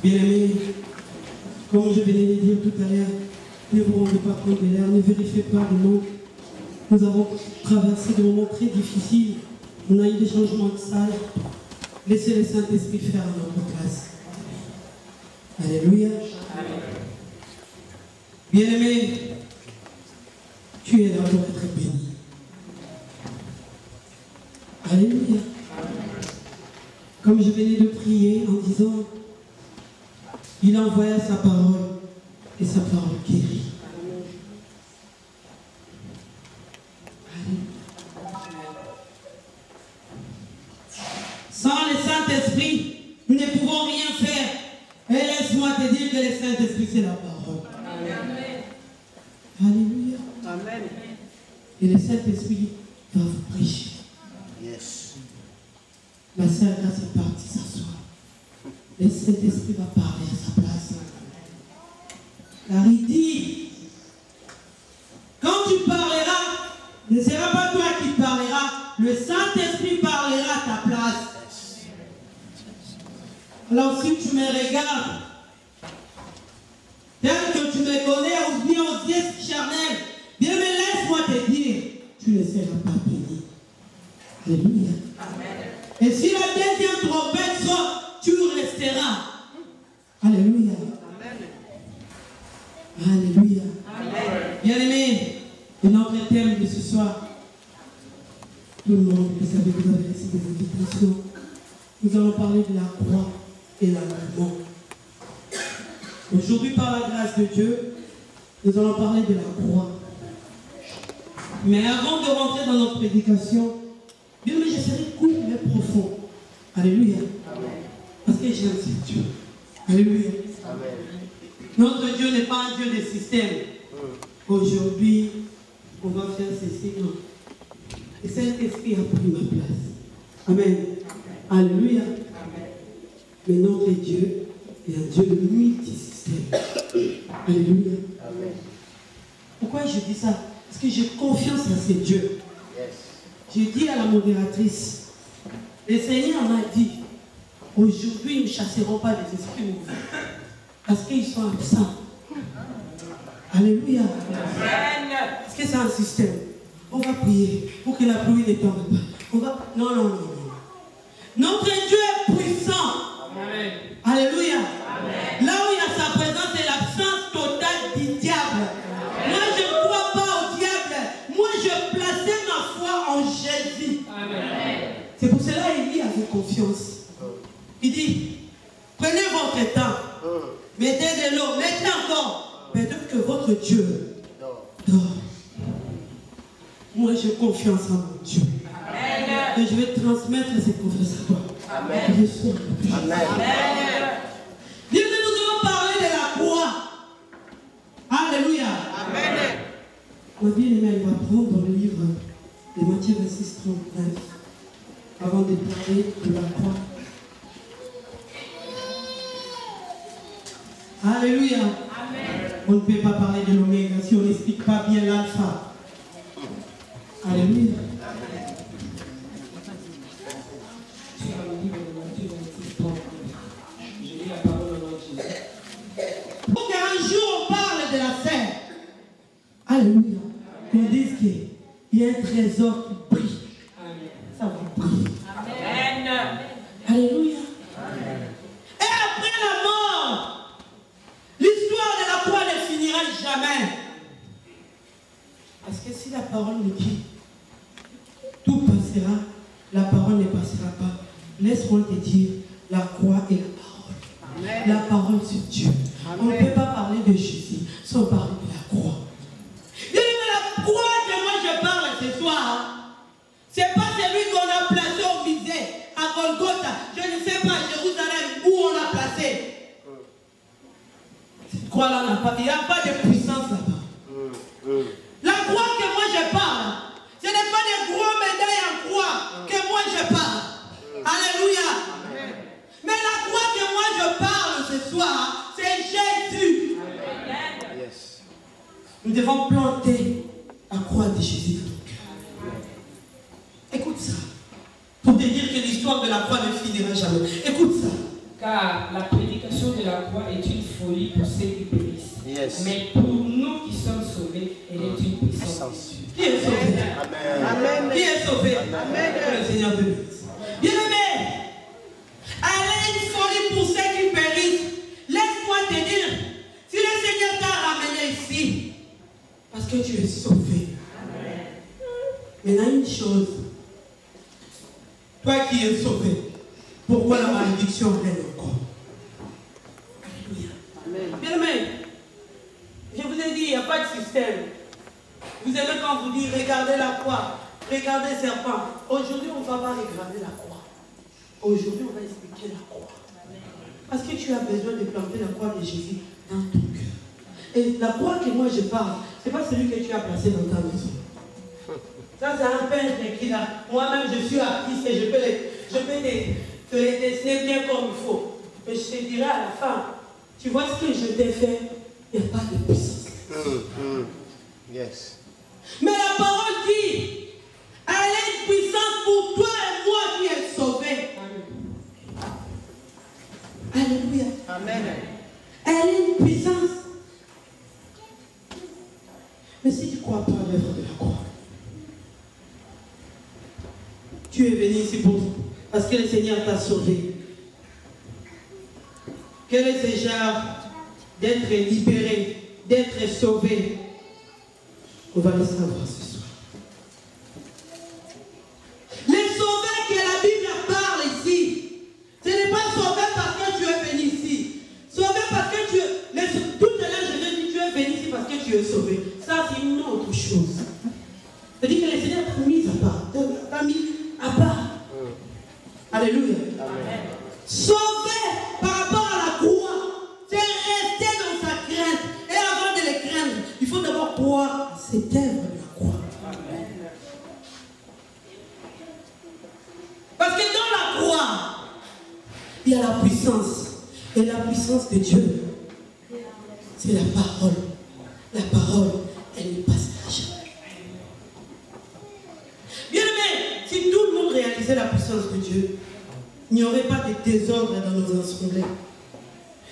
Bien-aimés, comme je venais de dire tout à l'heure, ne vous rendez pas compte de l'air, ne vérifiez pas le monde. Nous avons traversé des moments très difficiles. On a eu des changements de salle. Laissez le Saint-Esprit faire à notre place. Alléluia. Bien-aimé, tu es là pour être béni. Alléluia. Comme je venais de prier en disant, il envoya sa parole et sa parole guérit. Sans le Saint-Esprit, nous ne pouvons rien faire. Et laisse-moi te dire que le Saint-Esprit, c'est la parole. Amen. Alléluia. Amen. Et le Saint-Esprit va vous prêcher. Yes. La sœur Grâce est partie s'asseoir. Le Saint-Esprit va parler à sa place. Car il dit, quand tu parleras, ne sera pas toi qui parleras, le Saint-Esprit parlera à ta place. Alors si tu me regardes, tel que tu me connais, ou bien aux yeux charnels, bien mais laisse-moi te dire, tu ne seras pas béni. Alléluia. Amen. Et si la deuxième trompette sort, tu resteras. Alléluia. Amen. Alléluia. Amen. Bien-aimés, et notre thème de ce soir, tout le monde, vous savez, vous avez reçu des invitations. Nous allons parler de la croix et l'engagement. Aujourd'hui, par la grâce de Dieu, nous allons parler de la croix. Mais avant de rentrer dans notre prédication, bien, mais je serai court mais profond. Alléluia. Amen. Parce que j'aime ce Dieu. Alléluia. Amen. Notre Dieu n'est pas un Dieu de système. Aujourd'hui, on va faire ceci. Non. Et Saint-Esprit a pris ma place. Amen. Amen. Alléluia. Amen. Mais notre Dieu est un Dieu de multisystème. Alléluia. Amen. Pourquoi je dis ça? Parce que j'ai confiance à ce Dieu. Yes. J'ai dit à la modératrice, le Seigneur m'a dit, aujourd'hui nous ne chasserons pas les esprits mauvais. Parce qu'ils sont absents. Alléluia. Amen. Parce que c'est un système. On va prier pour que la pluie ne tombe pas. On va... Non, non, non, non. Notre Dieu est puissant. Amen. Alléluia. Amen. Là où il y a sa présence, c'est l'absence totale du diable. Amen. Moi, je ne crois pas au diable. Moi, je plaçais ma foi en Jésus. Amen. C'est pour cela qu'il dit avec confiance. Il dit, prenez votre temps. Mettez de l'eau, mettez encore. Peut-être que votre Dieu dort. Moi, j'ai confiance en mon Dieu. Amen. Et je vais transmettre cette confiance à toi. Amen. Amen. Amen. Nous allons parler de la croix. Alléluia. Amen. Ma bien-aimée, elle va prendre le livre de Matthieu 26, 39 avant de parler de la croix. Alléluia. Amen. On ne peut pas parler de l'oméga si on n'explique pas bien l'alpha. Alléluia. Amen. Je lis la parole au nom de Jésus. Pour qu'un jour on parle de la terre. Alléluia. On dit qu'il y a un trésor qui brille. Amen. Ça va briller. Amen. Alléluia. Amen. Et après la mort, l'histoire de la croix ne finira jamais. Parce que si la parole nous dit, tout passera, la parole ne passera pas. Laisse-moi te dire, la croix et la parole. Amen. La parole, c'est Dieu. Amen. On ne peut pas parler de Jésus sans parler de la croix. Et la croix que moi je parle ce soir, c'est pas celui qu'on a placé au musée à Golgotha. Je ne sais pas à Jérusalem où on l'a placé. Cette croix-là n'a pas, il n'y a pas de puissance là-bas. La croix que moi je parle, ce n'est pas des gros médailles en croix que moi je parle. Alléluia. Amen. Mais la croix que moi je parle ce soir, c'est Jésus. Amen. Yes. Nous devons planter la croix de Jésus. Écoute ça. Pour te dire que l'histoire de la croix ne finira jamais. Écoute ça. Car la prédication de la croix est une folie pour ceux qui périssent. Yes. Mais pour nous qui sommes sauvés, elle est une puissance. Qui est sauvé? Amen. Amen. Qui est sauvé? Amen. Que le Seigneur te bénisse. Bien-aimé, elle est une folie pour ceux qui périssent. Laisse-moi te dire, si le Seigneur t'a ramené ici, parce que tu es sauvé. Amen. Maintenant, une chose. Toi qui es sauvé, pourquoi la malédiction règne encore? Alléluia. Bien-aimé, je vous ai dit, il n'y a pas de système. Vous aimez quand vous dites, regardez la croix, regardez le serpent. Aujourd'hui, on ne va pas regarder la croix. Aujourd'hui, on va expliquer la croix. Parce que tu as besoin de planter la croix de Jésus dans ton cœur. Et la croix que moi je parle, ce n'est pas celui que tu as placé dans ta maison. Ça, c'est un peintre qui l'a. Moi-même, je suis artiste et je peux te les dessiner bien comme il faut. Mais je te dirai à la fin, tu vois ce que je t'ai fait, il n'y a pas de puissance. Yes. Mais la parole dit, elle est une puissance pour toi et moi qui est sauvé. Alléluia. Amen. Elle est une puissance. Mais si tu ne crois pas à l'œuvre de la croix, tu es venu ici parce que le Seigneur t'a sauvé. Quel est ce genre d'être libéré, d'être sauvé? On va le savoir ce soir. Les sauvés que la Bible parle ici, ce n'est pas sauvé parce que tu es venu ici. Sauvé parce que tu es... Tout à l'heure, je t'ai dit tu es venu ici parce que tu es sauvé. Ça, c'est une autre chose. C'est-à-dire que le Seigneur t'a mis à part. T'a mis à part. Alléluia. Amen. Sauvé par rapport à la croix, c'est rester dans sa crainte. Et avant de les craindre, il faut d'abord croire à cette œuvre de la croix. Amen. Parce que dans la croix, il y a la puissance. Et la puissance de Dieu, c'est la parole. La parole, elle ne passera jamais. Bien aimé, si tout le monde réalisait la puissance de Dieu, il n'y aurait pas de désordre dans nos assemblées.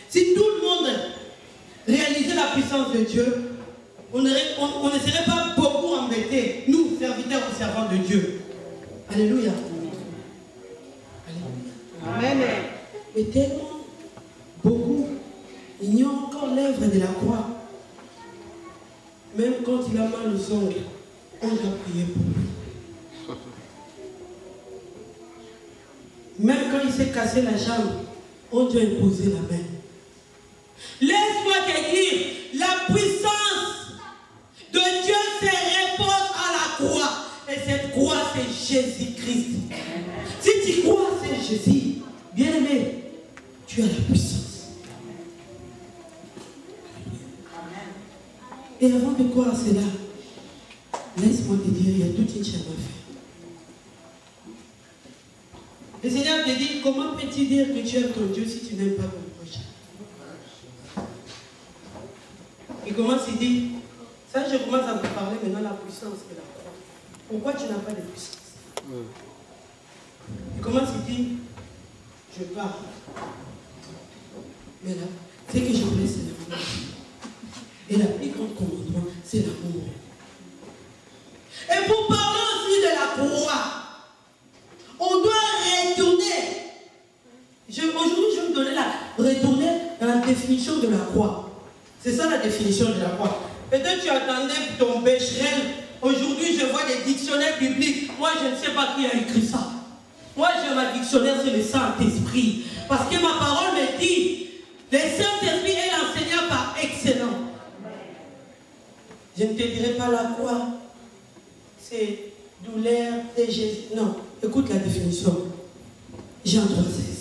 Si tout le monde réalisait la puissance de Dieu, on ne serait pas beaucoup embêtés, nous, serviteurs ou servants de Dieu. Alléluia. Alléluia. Amen. Mais tellement, beaucoup ignorent encore l'œuvre de la croix. Même quand il a mal aux ongles, on doit prier pour lui. Même quand il s'est cassé la jambe, on doit imposer la main. Laisse-moi te dire, la puissance de Dieu se repose à la croix. Et cette croix, c'est Jésus-Christ. Si tu crois, c'est Jésus. Bien-aimé, tu as la puissance. Et avant de croire à cela, laisse-moi te dire, il y a toute une chose à faire. Le Seigneur te dit, comment peux-tu dire que tu aimes ton Dieu si tu n'aimes pas ton prochain? Il commence, il dit, ça je commence à vous parler maintenant de la puissance de la croix. Pourquoi tu n'as pas de puissance? Il commence, il dit, je parle. Mais là, ce que je voulais, c'est l'amour. Et la plus grande commandement, c'est l'amour. Et pour parler aussi de la croix, on doit retourner. Aujourd'hui, je vais vous donner retourner dans la définition de la croix. C'est ça la définition de la croix. Peut-être tu attendais ton pécherel. Aujourd'hui, je vois des dictionnaires bibliques. Moi, je ne sais pas qui a écrit ça. Moi, j'ai ma dictionnaire, c'est le Saint-Esprit. Parce que ma parole me dit, le Saint-Esprit est l'enseignant par excellence. Je ne te dirai pas la croix. C'est douleur de Jésus. Non, écoute la définition. Jean 3,16.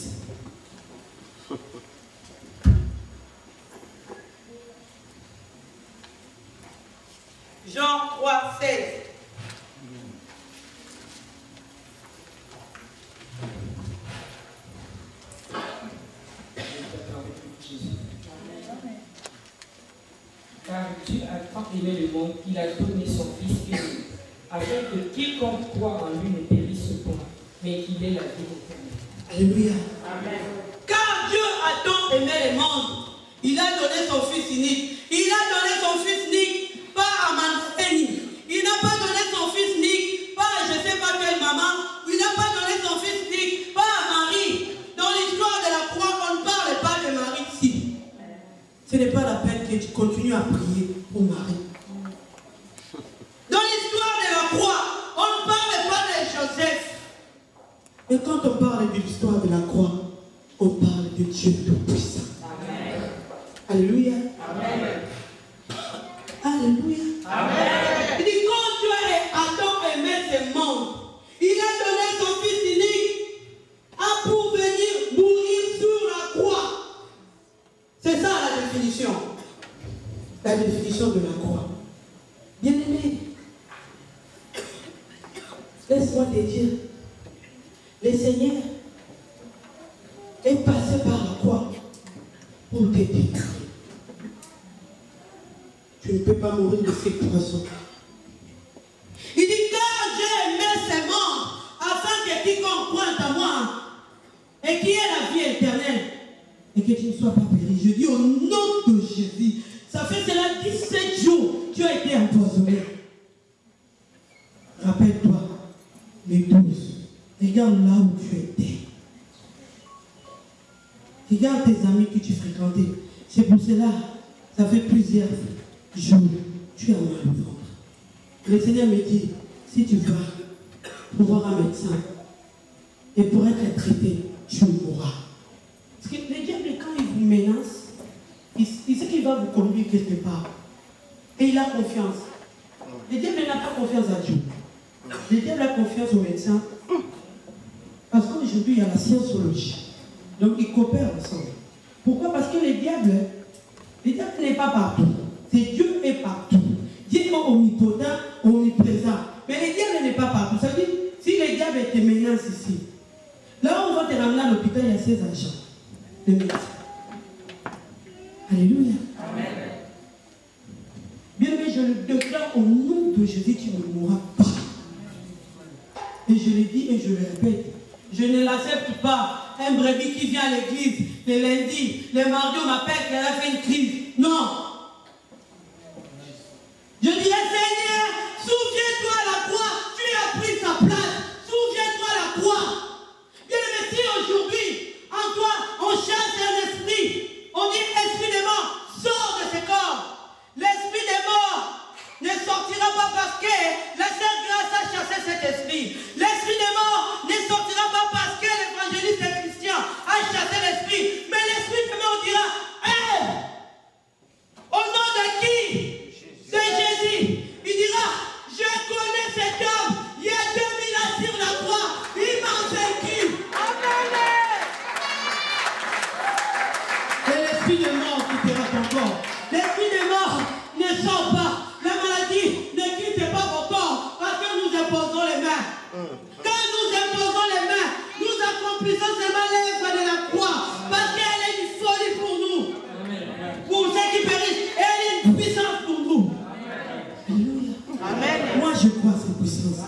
Jean 3,16. Car Dieu a tant aimé le monde qu'il a donné son Fils unique, afin que quiconque croit en lui ne périsse point, mais qu'il ait la vie éternelle. Alléluia. Amen. Car Dieu a tant aimé le monde donné son fils unique. Il a donné son fils unique pas à Mandéni. Il n'a pas donné son fils unique pas à je ne sais pas quelle maman. Il n'a pas donné son fils unique pas à Marie. Dans l'histoire de la croix, on ne parle pas de Marie ici. Ce n'est pas la peine que tu continues à prier pour Marie. Dans l'histoire de la croix, on ne parle pas de Joseph. Et quand on parle de l'histoire de la croix, on parle de Dieu Tout-Puissant. Alléluia. Amen. Alléluia. Amen. Il dit quand Dieu et Adam aimaient ce monde, il a donné son fils unique pour venir mourir sur la croix. C'est ça la définition. La définition de la croix. Bien-aimé, laisse-moi te dire, le Seigneur est passé par la croix pour te détruire. Tu ne peux pas mourir de ces poisons. Il dit, car j'ai aimé ce monde, afin que quiconque croit à moi, et qui est la vie éternelle, et que tu ne sois pas péri. Je dis au nom de Jésus, ça fait cela 17 jours, tu as été empoisonné. Rappelle-toi, les 12, regarde là où tu étais. Regarde tes amis que tu fréquentais. C'est pour cela, ça fait plusieurs jours, tu as mal au ventre. Le Seigneur me dit, si tu vas pour voir un médecin et pour être traité, tu mourras. Parce que le diable, quand il vous menace, il sait qu'il va vous conduire quelque part. Et il a confiance. Le diable n'a pas confiance à Dieu. Le diable a confiance au médecin. Parce qu'aujourd'hui, il y a la scientologie. Donc, ils coopèrent ensemble. Pourquoi? Parce que le diable n'est pas partout. C'est Dieu est partout. Dieu est omnipotent, omniprésent. Mais le diable n'est pas partout. Ça veut dire, si le diable te menace ici, là où on va te ramener à l'hôpital, il y a 16 agents de médecins. Alléluia. Amen. Bien aimé, je le déclare au nom de Jésus, tu ne mourras pas. Et je le dis et je le répète. Je ne l'accepte pas. Un brebis qui vient à l'église le lundi, le mardi, on m'appelle qu'elle a fait une crise. Non. Je dis, Seigneur, souviens-toi à la croix. Tu as pris sa place. Souviens-toi à la croix. Bien aimé, si aujourd'hui, en toi, on chasse un esprit, on dit, esprit de mort, sors de ce corps. L'esprit de mort ne sortira pas parce que la Sainte Grâce a chassé cet esprit. L'esprit de mort ne sortira pas parce que l'évangéliste Christian a chassé l'esprit. Mais l'esprit de mort dira, hey, au nom de qui? De Jésus. Il dira, je connais cet homme. Il y a 2000 ans sur la croix. Il m'a vaincu. Amen. Et l'esprit de mort quittera ton corps. L'esprit de mort ne sort pas. La maladie ne quitte pas vos corps parce que nous imposons les mains. Quand nous imposons les mains, nous accomplissons seulement l'œuvre de la croix parce qu'elle est une folie pour nous. Pour ceux qui périssent, elle est une puissance pour nous. Alléluia. Amen. Moi je crois à cette puissance.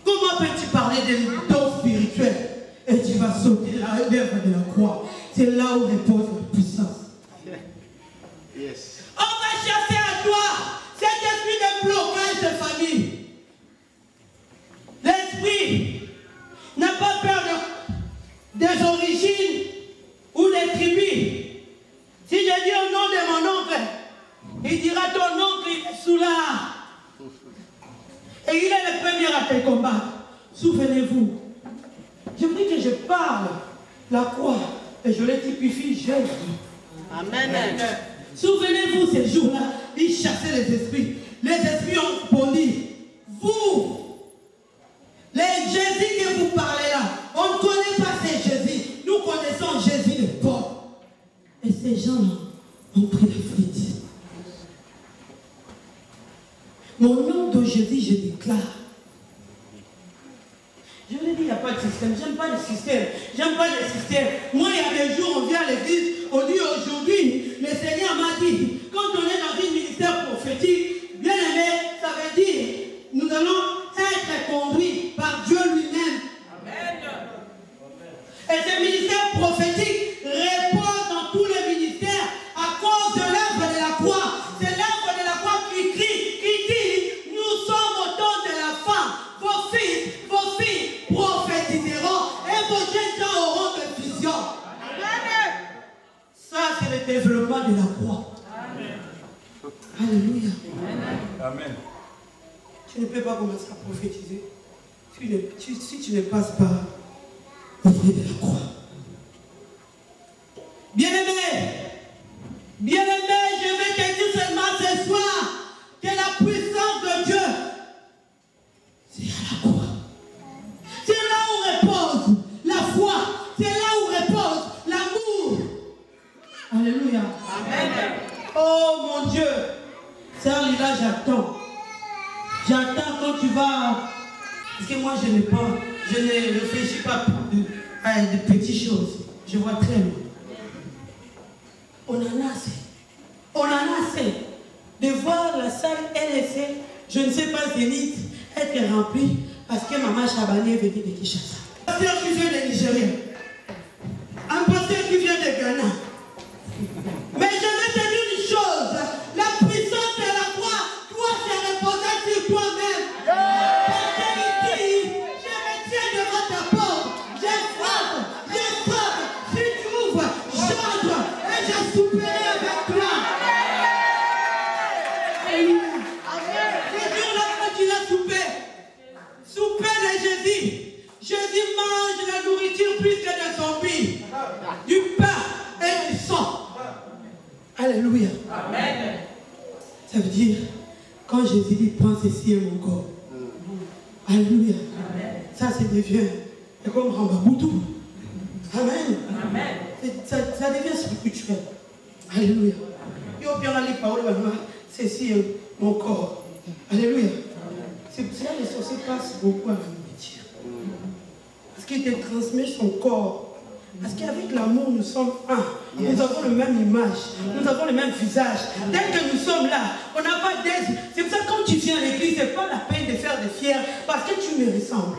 Comment peux-tu parler de dons spirituels et tu vas sauter l'œuvre de la croix? C'est là où repose la puissance. Yes. On va chasser à toi cet esprit de blocage de famille. L'esprit n'a pas peur des origines ou des tribus. Si je dis au nom de mon oncle, il dira ton oncle est sous là. Et il est le premier à te combattre. Souvenez-vous. Je vous dis que je parle la croix et je le typifie Jésus. Amen. Souvenez-vous ces jours-là, il chassait les esprits. Les esprits ont poli. Vous, les Jésus que vous parlez là, on ne connaît pas ces Jésus. Nous connaissons Jésus de Paul. Et ces gens-là ont pris la fuite. Mais au nom de Jésus, je déclare. Je vous l'ai dit, il n'y a pas de système. J'aime pas le système. J'aime pas le système. Moi, il y a des jours, on vient à l'église, on dit aujourd'hui, le Seigneur m'a dit, quand on est dans un ministère prophétique, bien aimé, ça veut dire, nous allons être conduits par Dieu lui-même. Amen. Et ce ministère prophétique repose dans tous les ministères le développement de la croix. Alléluia. Amen. Tu ne peux pas commencer à prophétiser si tu ne passes pas au pied de la croix. Bien-aimé, je vais te dire seulement ce soir que la puissance de Dieu, c'est à la croix. C'est là où repose la foi. C'est là où repose l'amour. Alléluia. Amen. Oh mon Dieu. Sœur Lila, j'attends. J'attends quand tu vas. Parce que moi, je ne réfléchis pas à de petites choses. Je vois très loin. On en a assez. On en a assez de voir la salle LSC, je ne sais pas, Zénith, être remplie parce que Maman Chabani est venue de Kinshasa. Un pasteur qui vient de Nigeria. Un pasteur qui vient de Ghana. Mais je vais te dire une chose. La puissance de la croix doit se reposer sur toi-même. Parce qu'il dit, je me tiens devant ta porte. Je frappe. Si tu ouvres, j'entre et je souperai avec toi. Ce jour-là, quand tu as soupé de Jésus. Jésus mange la nourriture plus que des zombies. Du pain et du sang. Alléluia. Amen. Ça veut dire, quand Jésus dit, prends ceci est mon corps. Alléluia. Amen. Ça, c'est devient comme Rambaboutou. Amen. Amen. Ça devient spirituel. Alléluia. Et au pire, on a les paroles, ceci est mon corps. Alléluia. C'est pour cela que les sorciers passent beaucoup à la nourriture. Parce qu'il te transmet son corps. Parce qu'avec l'amour, nous sommes un. Yes. Nous avons la même image. Nous avons le même visage. Dès que nous sommes là, on n'a pas d'aise. C'est pour ça que quand tu viens à l'église, ce n'est pas la peine de faire des fiers parce que tu me ressembles.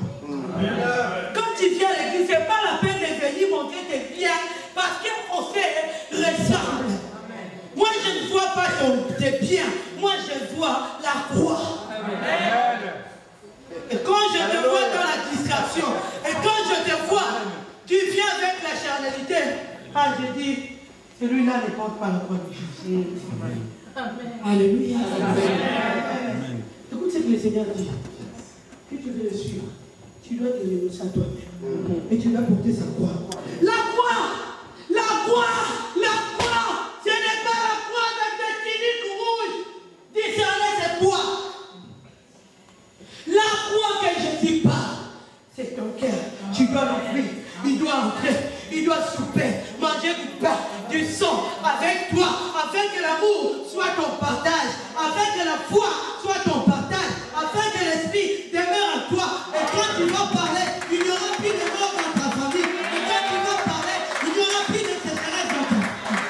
Quand tu viens à l'église, ce n'est pas la peine de venir montrer tes fiers parce qu'on se ressemble. Moi, je ne vois pas tes biens. Moi, je vois la croix. Et quand je te vois dans la distraction, et quand je te vois, tu viens avec la charnalité. Ah, je dis, celui-là ne porte pas la croix de Jésus. Alléluia. Amen. Écoute ce que le Seigneur dit. Si tu veux le suivre, tu dois te renoncer à toi-même. Et tu dois porter sa croix. La croix! La croix! La croix! Ce n'est pas la croix avec des tuniques rouges. Discernez c'est quoi? La croix que Jésus parle, c'est ton cœur. Tu dois l'ouvrir. Il doit entrer. Il doit souper. Manger du pain, du sang avec toi. Afin que l'amour soit ton partage. Afin que la foi soit ton partage. Afin que l'esprit demeure en toi. Et quand tu vas parler, il n'y aura plus de mort dans ta famille. Et quand tu vas parler, il n'y aura plus de sécheresse dans ta famille.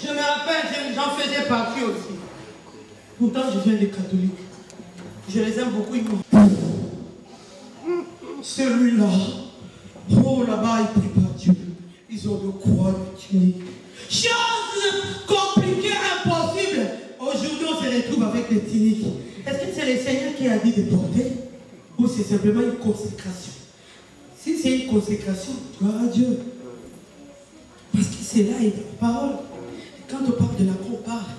Je me rappelle, j'en faisais partie aussi. Pourtant, je viens des catholiques. Je les aime beaucoup. Celui-là, oh là-bas, il prie pas Dieu. Ils ont de croix, de tunique. Chose compliquée, impossible. Aujourd'hui, on se retrouve avec des tuniques. Est-ce que c'est le Seigneur qui a dit de porter? Ou c'est simplement une consécration? Si c'est une consécration, gloire à Dieu. Parce que c'est là, il y a la parole. Et quand on parle de la croix, on parle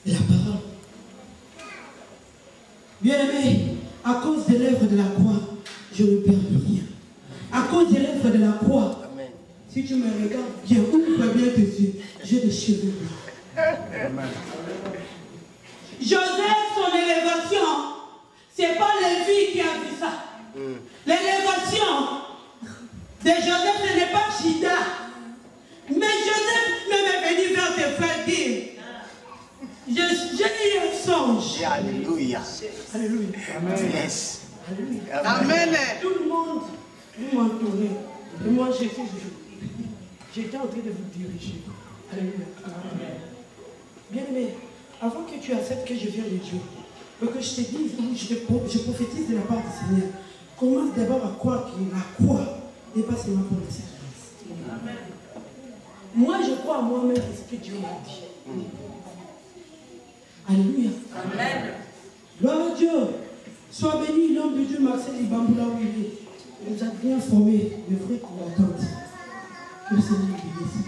de la parole. Bien-aimé, à cause des lèvres de la croix, je ne perds rien. À cause des lèvres de la croix, amen. Si tu me regardes bien, ouvre bien tes yeux, j'ai des cheveux blancs. Joseph, son élévation, c'est pas Lévi qui a vu ça. L'élévation de Joseph, ce n'est pas Chida. Mais Joseph même est venu vers ses frères dire, j'ai eu un songe. Alléluia. Alléluia. Amen. Yes. Alléluia. Amen. Tout le monde vous m'entourez. Et moi, j'étais en train de vous diriger. Alléluia. Bien aimé, avant que tu acceptes que je viens de Dieu, et que je te dise, je prophétise de la part du Seigneur, commence d'abord à croire que la croix n'est pas seulement pour la sacrifice. Amen. Moi, je crois à moi-même ce que Dieu m'a dit. Alléluia. Amen. Gloire à Dieu. Sois béni, l'homme de Dieu, Marcel Ibamboula, où il nous a bien formé de vrais combattants. Que le Seigneur bénisse.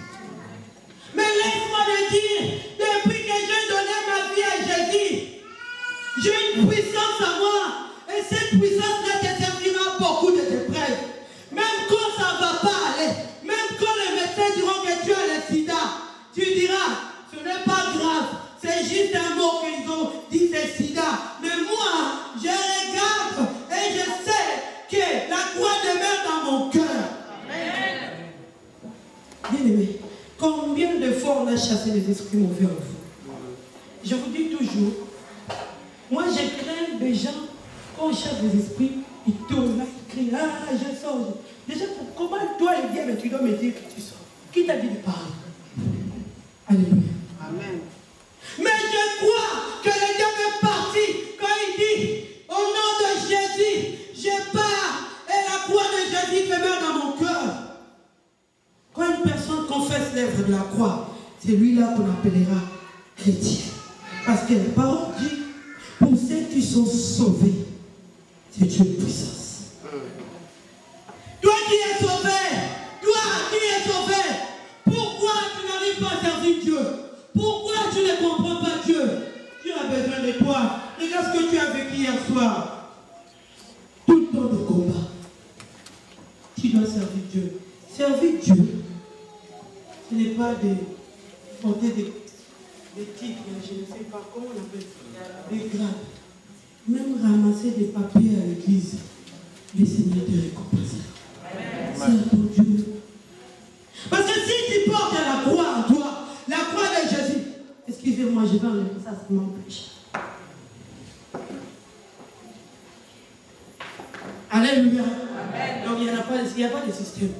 de dire, depuis que j'ai donné ma vie à Jésus, j'ai une puissance à moi. Et cette puissance-là te servira beaucoup de épreuves. Même quand ça ne va pas aller, même quand les médecins diront que tu as le sida, tu diras, ce n'est pas grave, c'est juste un mot qu'ils ont dit, c'est sida. Mais moi, je regarde et je sais que la croix demeure dans mon cœur. Bien aimé, combien de fois on a chassé les esprits mauvais en vous? Je vous dis toujours, moi je crains des gens, quand on chasse les esprits, ils tournent là, ils crient, ah je sors. Déjà, comment toi le diable, tu dois me dire que tu sors? Qui t'a dit de parler? Alléluia. Amen. Mais je crois que le diable est parti quand il dit, au nom de Jésus, je pars et la croix de Jésus demeure dans mon cœur. Quand une personne confesse l'œuvre de la croix, c'est lui-là qu'on appellera chrétien. Parce que la parole dit, pour ceux qui sont sauvés, c'est une puissance. Toi qui es sauvé, toi qui es sauvé, pourquoi tu n'arrives pas à servir Dieu? Pourquoi tu ne comprends pas Dieu? Dieu a besoin de toi. Regarde ce que tu as vécu hier soir. Tout le temps de combat. Tu dois servir Dieu. Servir Dieu, ce n'est pas de porter des titres, je ne sais pas comment on appelle ça, des grades. Même ramasser des papiers à l'église, le Seigneur te récompensera. Sers ton Dieu. Parce que si tu portes la croix en toi, la croix de Jésus, excusez-moi, je vais enlever ça, ça m'empêche. Alléluia. Amen. Donc il n'y a pas de système.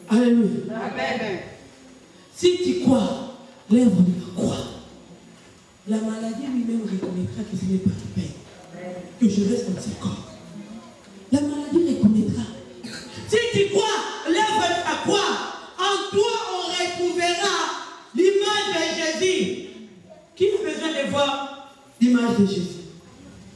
Alléluia. Amen. Si tu crois l'œuvre de la croix, la maladie lui-même reconnaîtra que ce n'est pas de paix, que je reste dans ce corps. La maladie reconnaîtra. Si tu crois l'œuvre de la croix, en toi on retrouvera l'image de Jésus. Qui a besoin de voir l'image de Jésus?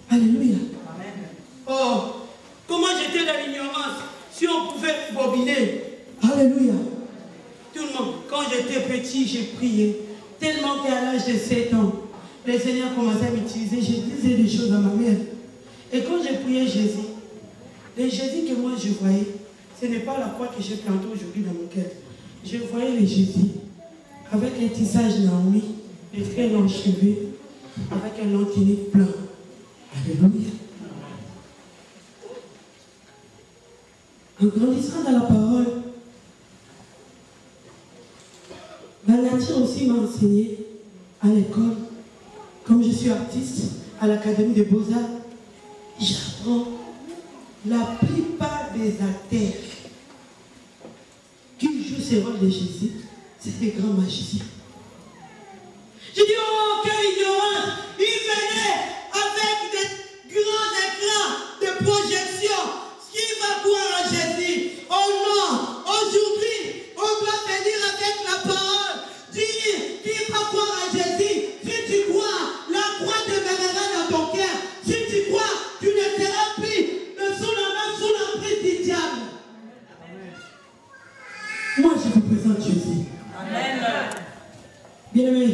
Alléluia. Amen. Oh, comment j'étais dans l'ignorance si on pouvait bobiner. Alléluia. Tout le monde, quand j'étais petit, j'ai prié. Tellement qu'à l'âge de 7 ans, le Seigneur commençait à m'utiliser. Je disais des choses à ma mère. Et quand j'ai prié Jésus, le Jésus que moi je voyais, ce n'est pas la croix que j'ai plantée aujourd'hui dans mon cœur. Je voyais le Jésus avec les tissages Naomi, les très longs cheveux, avec un long tunique blanc. Alléluia. En grandissant dans la parole, la nature aussi m'a enseigné à l'école, comme je suis artiste à l'Académie des Beaux-Arts, j'apprends la plupart des acteurs qui jouent ce rôle de Jésus, c'est des grands magiciens. Je dis, oh, quelle ignorance! Ils venaient avec des grands écrans de projection. Qui va croire à Jésus? Oh non! Aujourd'hui, on doit venir avec la parole. Dire, qui va croire à Jésus? Si tu crois, la croix demeurera dans ton cœur. Si tu crois, tu ne seras plus sous la main, sous l'emprise du diable. Moi, je vous présente Jésus. Amen. Bien-aimé,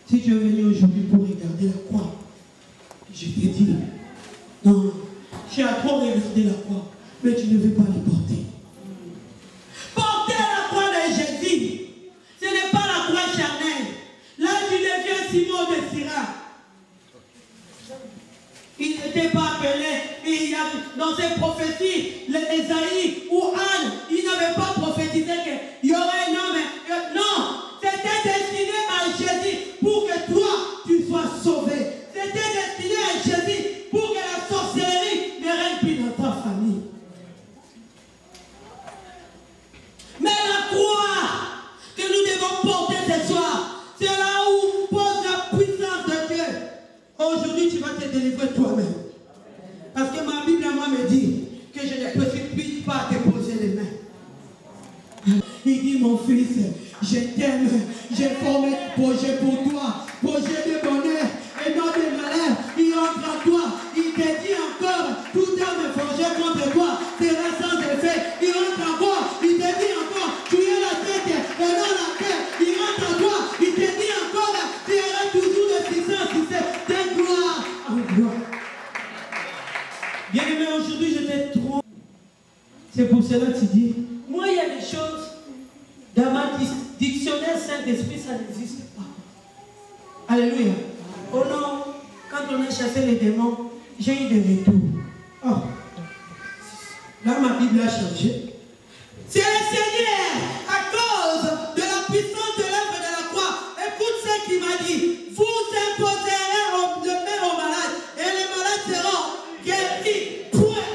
si tu es venu aujourd'hui pour regarder la croix, je te dis, non, tu as trop regardé la croix, mais tu ne veux pas la porter. Porter la croix de Jésus, ce n'est pas la croix charnelle. Là, tu deviens Simon de Syrie. Il n'était pas appelé, il y a, dans ses prophéties, Esaïe ou Anne, il n'avait pas prophétisé qu'il y aurait un homme. Non, c'était destiné à Jésus pour que toi, tu sois sauvé. C'était destiné à Jésus pour que la sorcellerie ne règne plus dans ta famille. Mais la croix que nous devons porter ce soir, c'est là où pose la puissance de Dieu. Aujourd'hui, tu vas te délivrer toi-même. Parce que ma Bible à moi me dit que je ne précipite pas à te poser les mains. Il dit, mon fils, je t'aime, j'ai formé un projet pour toi, projet de bonheur et non de malheur. Il entre en toi, il te dit encore, tout arme forgé contre toi sera sans effet. Il rentre en toi, il te dit encore, tu es la tête et non la tête. Il rentre en toi, dictionnaire Saint-Esprit, ça n'existe pas. Alléluia. Oh non, quand on a chassé les démons, j'ai eu des retours. Oh. Là, ma Bible a changé. C'est le Seigneur, à cause de la puissance de l'œuvre de la croix. Écoute ce qu'il m'a dit. Vous imposerez le mains aux malades et les malades seront guéris. Point.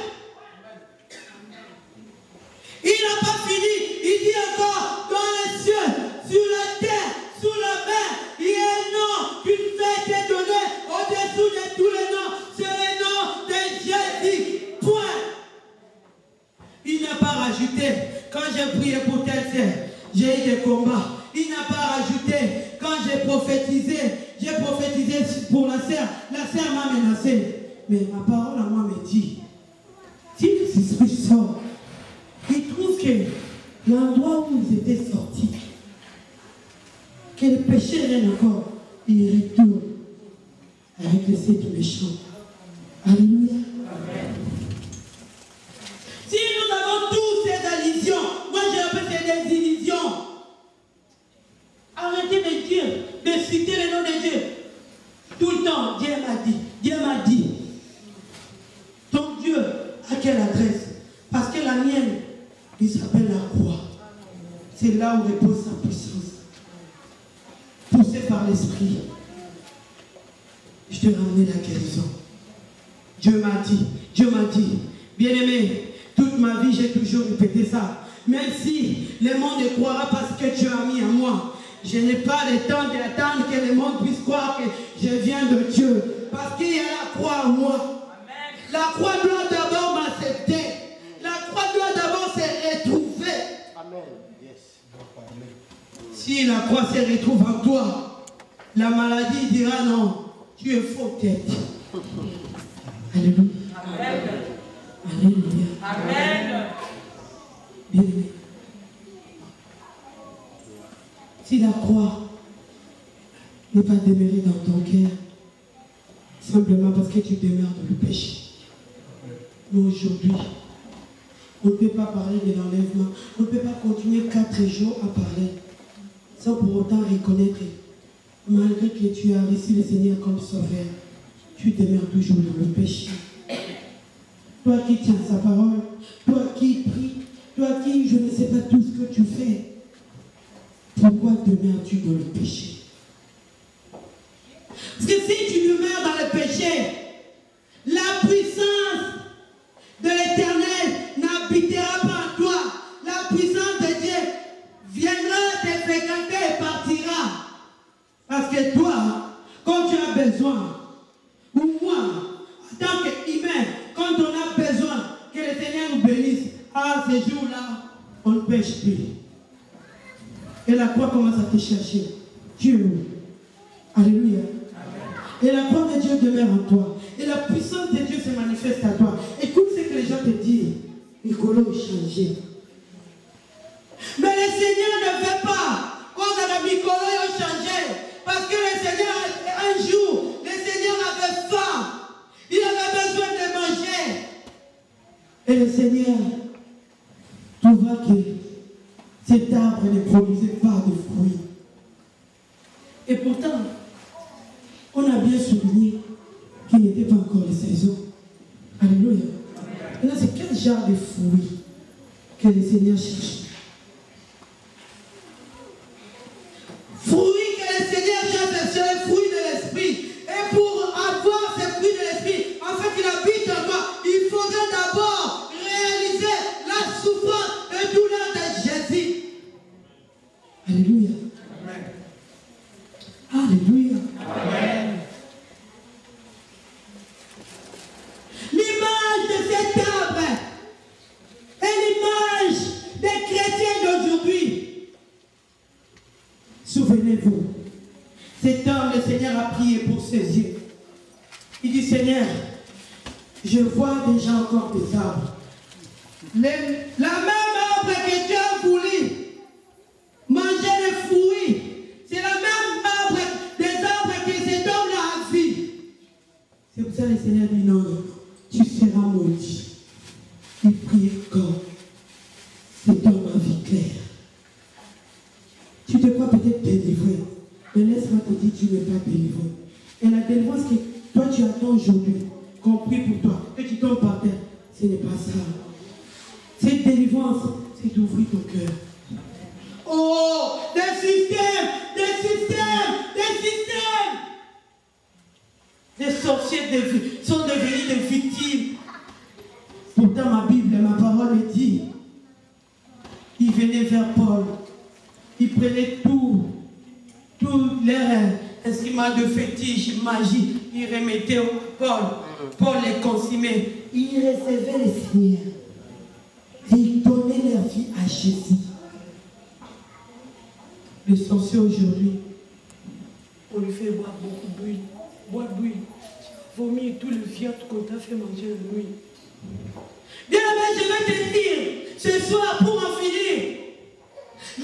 Il n'a pas fini. Il dit encore, dans les cieux, sur la terre, sous la mer, il y a un nom qui nous a été donné au-dessous de tous les noms. C'est le nom de Jésus. Point. Il n'a pas rajouté. Quand j'ai prié pour telle sœur, j'ai eu des combats. Il n'a pas rajouté. Quand j'ai prophétisé pour la sœur m'a menacé. Mais ma parole à moi me dit, si les esprits sortent, ils trouvent que l'endroit où ils étaient sortis, que le péché règne encore, ils retournent avec le sein du méchant. Alléluia. Amen. Si nous avons tous ces allusions, moi j'ai appelé ça des illusions. Arrêtez de dire, de citer le nom de Dieu. Tout le temps, Dieu m'a dit, Dieu m'a dit. Ton Dieu, à quelle adresse? Parce que la mienne, il s'appelle la croix. C'est là où repose sa puissance. Poussé par l'esprit, je te ramenais la guérison. Dieu m'a dit, bien-aimé, toute ma vie, j'ai toujours répété ça. Même si le monde ne croira pas ce que tu as mis en moi, je n'ai pas le temps d'attendre que le monde puisse croire que je viens de Dieu. Parce qu'il y a la croix en moi. Amen. La croix doit d'abord m'accepter. La croix doit d'abord se retrouver. Amen. Yes. Si la croix se retrouve en toi, la maladie dira non, tu es faux tête. Alléluia. Amen. Alléluia. Amen. Bien-aimé. Si la croix n'est pas demeurée dans ton cœur, simplement parce que tu demeures dans le péché. Mais aujourd'hui, on ne peut pas parler de l'enlèvement. On ne peut pas continuer 4 jours à parler sans pour autant reconnaître, malgré que tu as reçu le Seigneur comme sauveur, tu demeures toujours dans le péché. Toi qui tiens sa parole, toi qui pries, toi qui, je ne sais pas tout ce que tu fais, pourquoi demeures-tu dans le péché? Parce que si tu demeures dans le péché, la puissance de l'Éternel n'habitera pas en toi. La puissance de Dieu viendra te fréquenter et partira. Parce que toi, quand tu as besoin, ou moi, en tant qu'humain, quand on a besoin que le Seigneur nous bénisse, à ce jour-là, on ne pêche plus. Et la croix commence à te chercher. Dieu est où? Alléluia. Amen. Et la croix de Dieu demeure en toi. Et la puissance de Dieu se manifeste à toi. Écoute ce que les gens te disent. Nicolas est changé. Mais le Seigneur ne veut pas. Quand Nicolas est changé. Parce que le Seigneur, un jour, le Seigneur avait faim. Il avait besoin de manger. Et le Seigneur trouva que cet arbre ne produisait pas de fruits. Et pourtant, on a bien souligné qu'il n'était pas encore les saisons. Alléluia. Et là, c'est quel genre de fruits que le Seigneur cherche? Fruits que le Seigneur cherche, c'est les fruits de l'esprit. Et pour avoir ces fruits de l'esprit, en fait, il habite en toi. Il faudrait d'abord réaliser la souffrance et douleur de Jésus. Alléluia. Amen. Alléluia. Amen. L'image de cet arbre est l'image des chrétiens d'aujourd'hui. Souvenez-vous, cet homme, le Seigneur a prié pour ses yeux. Il dit, Seigneur, je vois déjà encore des arbres. La même arbre que Dieu a voulu manger les fruits, c'est la même arbre, des arbres que cet homme-là a vu. C'est pour ça que le Seigneur dit, non, tu seras maudit. Il prie encore. Cet homme a vu clair. Tu te crois peut-être délivré. Mais laisse-moi te dire, tu n'es pas délivré. Et la délivrance que toi tu attends aujourd'hui, qu'on prie pour toi, que tu tombes par terre, ce n'est pas ça. Cette délivrance, c'est d'ouvrir ton cœur. Oh, des systèmes, des systèmes, des systèmes. Les sorciers sont devenus des victimes. Pourtant ma Bible, ma parole me dit, ils venaient vers Paul, ils prenaient tous leurs instruments de fétiche, magie, ils remettaient au Paul. Paul les consumait. Ils recevaient les Seigneurs. Et ils donnaient leur vie à Jésus. Les sorciers aujourd'hui, on lui fait boire beaucoup d'huile. Boire d'huile. Vomir tout le fiat qu'on t'a fait manger de l'huile. Bien aimé, je vais te dire, ce soir, pour en finir,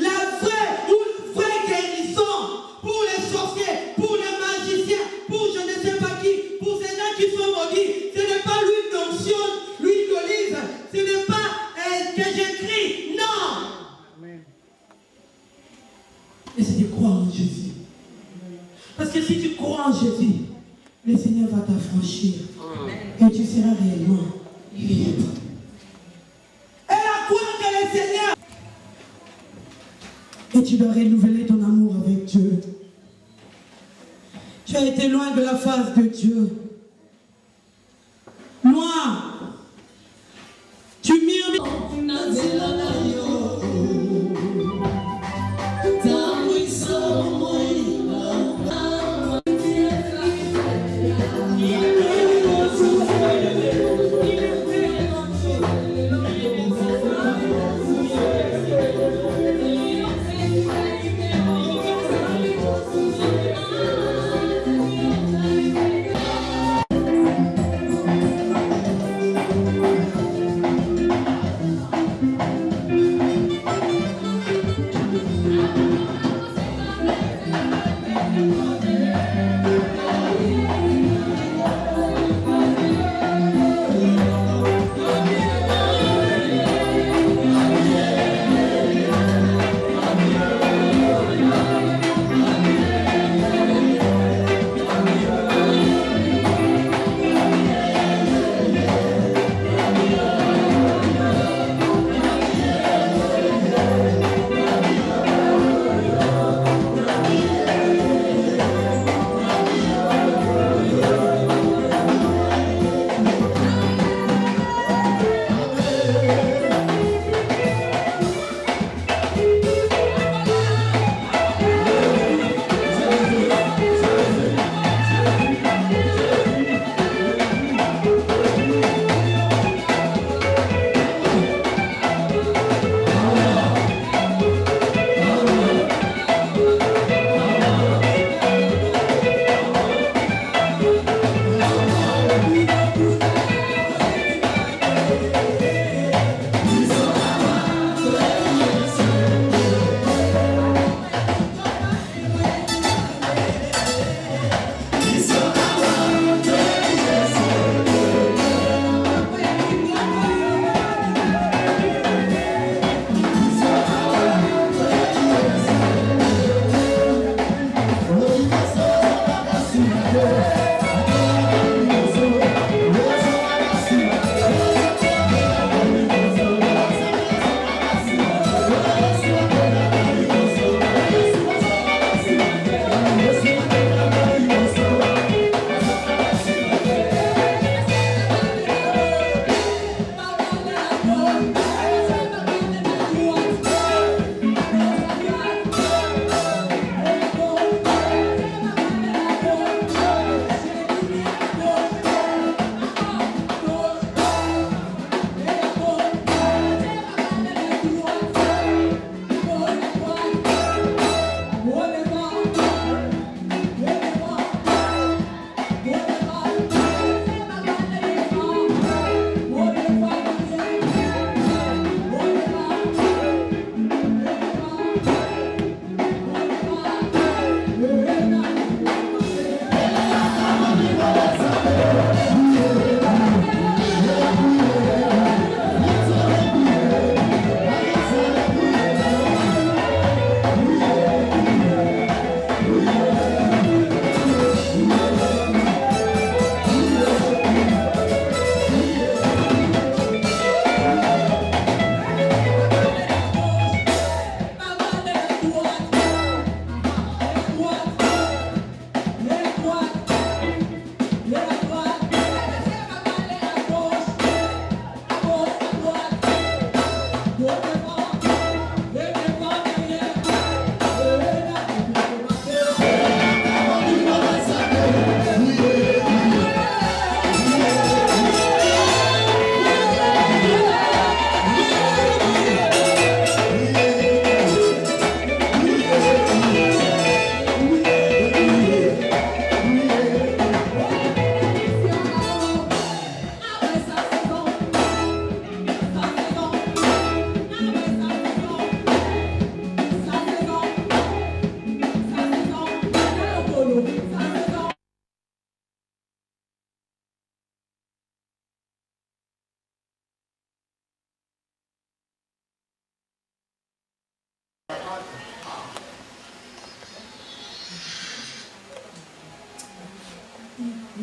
la vraie guérison pour les sorciers, pour les magiciens, pour je ne sais pas qui, pour ces gens qui sont maudits, ce n'est pas l'huile d'onction, l'huile d'olive, ce n'est pas que j'écris, non. Et c'est de croire en Jésus. Parce que si tu crois en Jésus, le Seigneur va t'affranchir et tu seras réellement libre. Et la croire que le Seigneur. Et tu dois renouveler ton amour avec Dieu. Tu as été loin de la face de Dieu. Loin. Tu murmures.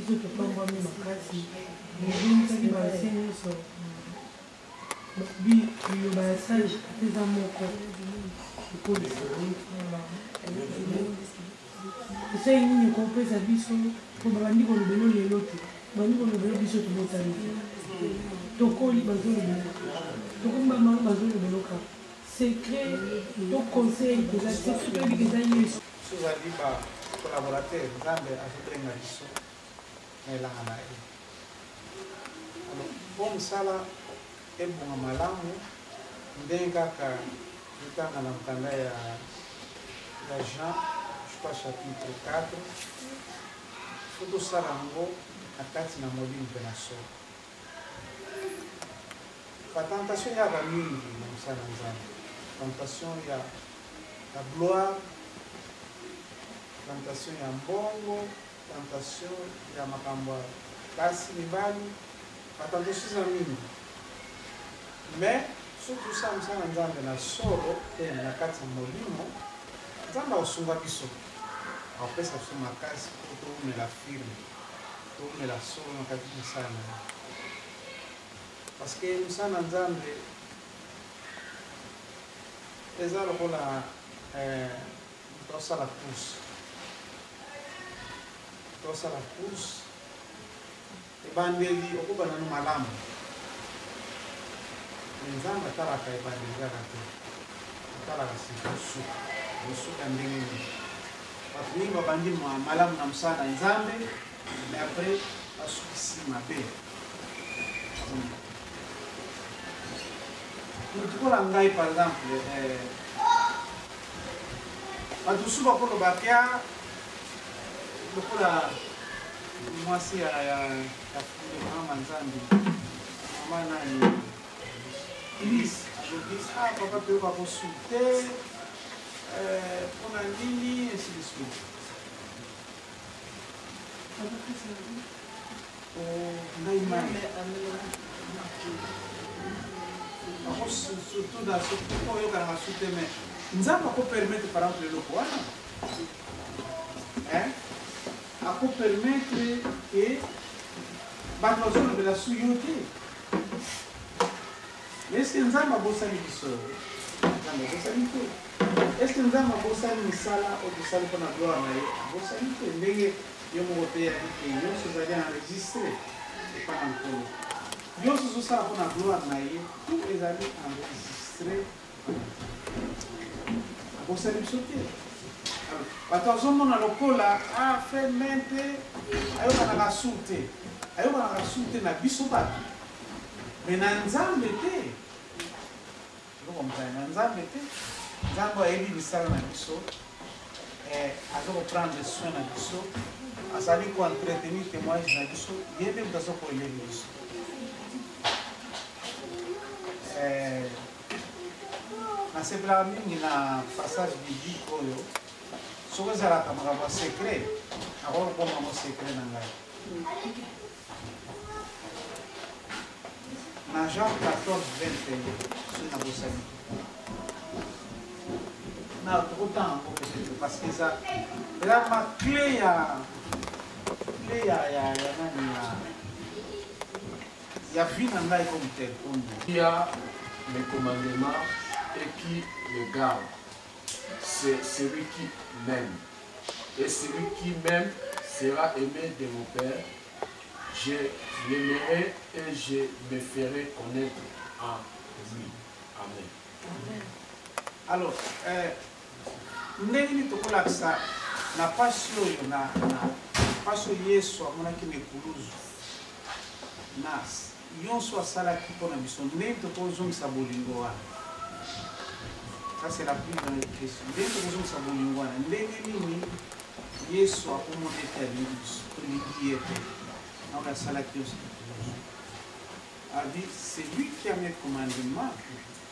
biso topambwami makasi obimisaki base nyonso biloba ya sage eza moko ekolisa esai nini kopesa biso po babandi kolobelo lelo te bandi kolobelo biso tobotani te tokoli bazolobelo tokoli bamano bazolobelo kaka secret to conseil eza secret toyebi eza yesu sozali bacolaborateur nzambe azobenga biso na elanga na ye mpo mosala ebonga malamu ndenge kaka etanga na mokanda ya Jean je crois chapitre 4 fo tosala yango na kati na molimo mpe na solo batentation yaka mingi na mosala na nzambe tentation ya gloire, tentation ya mbongo, tentation ya makambo basi mibali, batentation za mingi. Mais surtout ça mosala nzambe na solo pe na kati ya molimo nzambe akosunga biso akopesa biso makasi po toumela firme toumela solo na kati mosala na ye parce que mosala na nzambe eza lokola tosala course ebandeli okobana no malamu nzambe atalaka ebandeli kaka te atalaka kosuka ndenge nini bato mingi babandi malamu na mosala na nzambe mais après basukisi mabe tikola ngai par exemple bato mosusu bakolobaka lokola mwasi ya mama nzambe mama nani Elise alobisi papa toyoka kosulte mpona nini ainsi de suite ngai mani surtout dans ce point oyokana masute mais nzambe akopermettre par exemple eloko wana akopermettre ke bato bazolobela su yo te eske nzambe abosani biso nzambe abosani te eske nzambe abosani misala oyo tosali mpona gloire na ye abosani te ndenge yo moko te yabi ke nyonso ezali enregistre epa na nkolo nyonso ozosala mpona gloire na ye tout ezali enregistre abosani biso te bato azomona lokola afe mente ayokanaka su te na biso bato me na nzambe te okomprendre na nzambe te nzambe ayebi misala na biso azokoprendre soin na biso azali koentretenir témoignage na biso ye nde moto azokoelevi biso nasepelaka mingi na passage biblique oyo soki ezalaka makambo ya secret akokokomango secret na ngai na Jean 14, 21 soki nabosani na tokotanga yango peut-être parce que eza ma clé ya nani ya vie na ngai comme tel qui a les commandements et qui les garde, c'est celui qui m'aime. Et celui qui m'aime sera aimé de mon Père. Je l'aimerai et je me ferai connaître en lui. Amen. Alors, ndenge nini tokolakisa na pasi oyo na pasi oyo yesu amonaki na ekuluzu na nyonso asalaki mpona biso ndenge tokozongisa bolingo wana ça c'est la plus grande question ndenge tokozongisa bolingo wana ndenge nini yesu akomona ete alingi biso tolingi ye te naoyo asalaki nyonso a dit c'est lui qui a mes commandements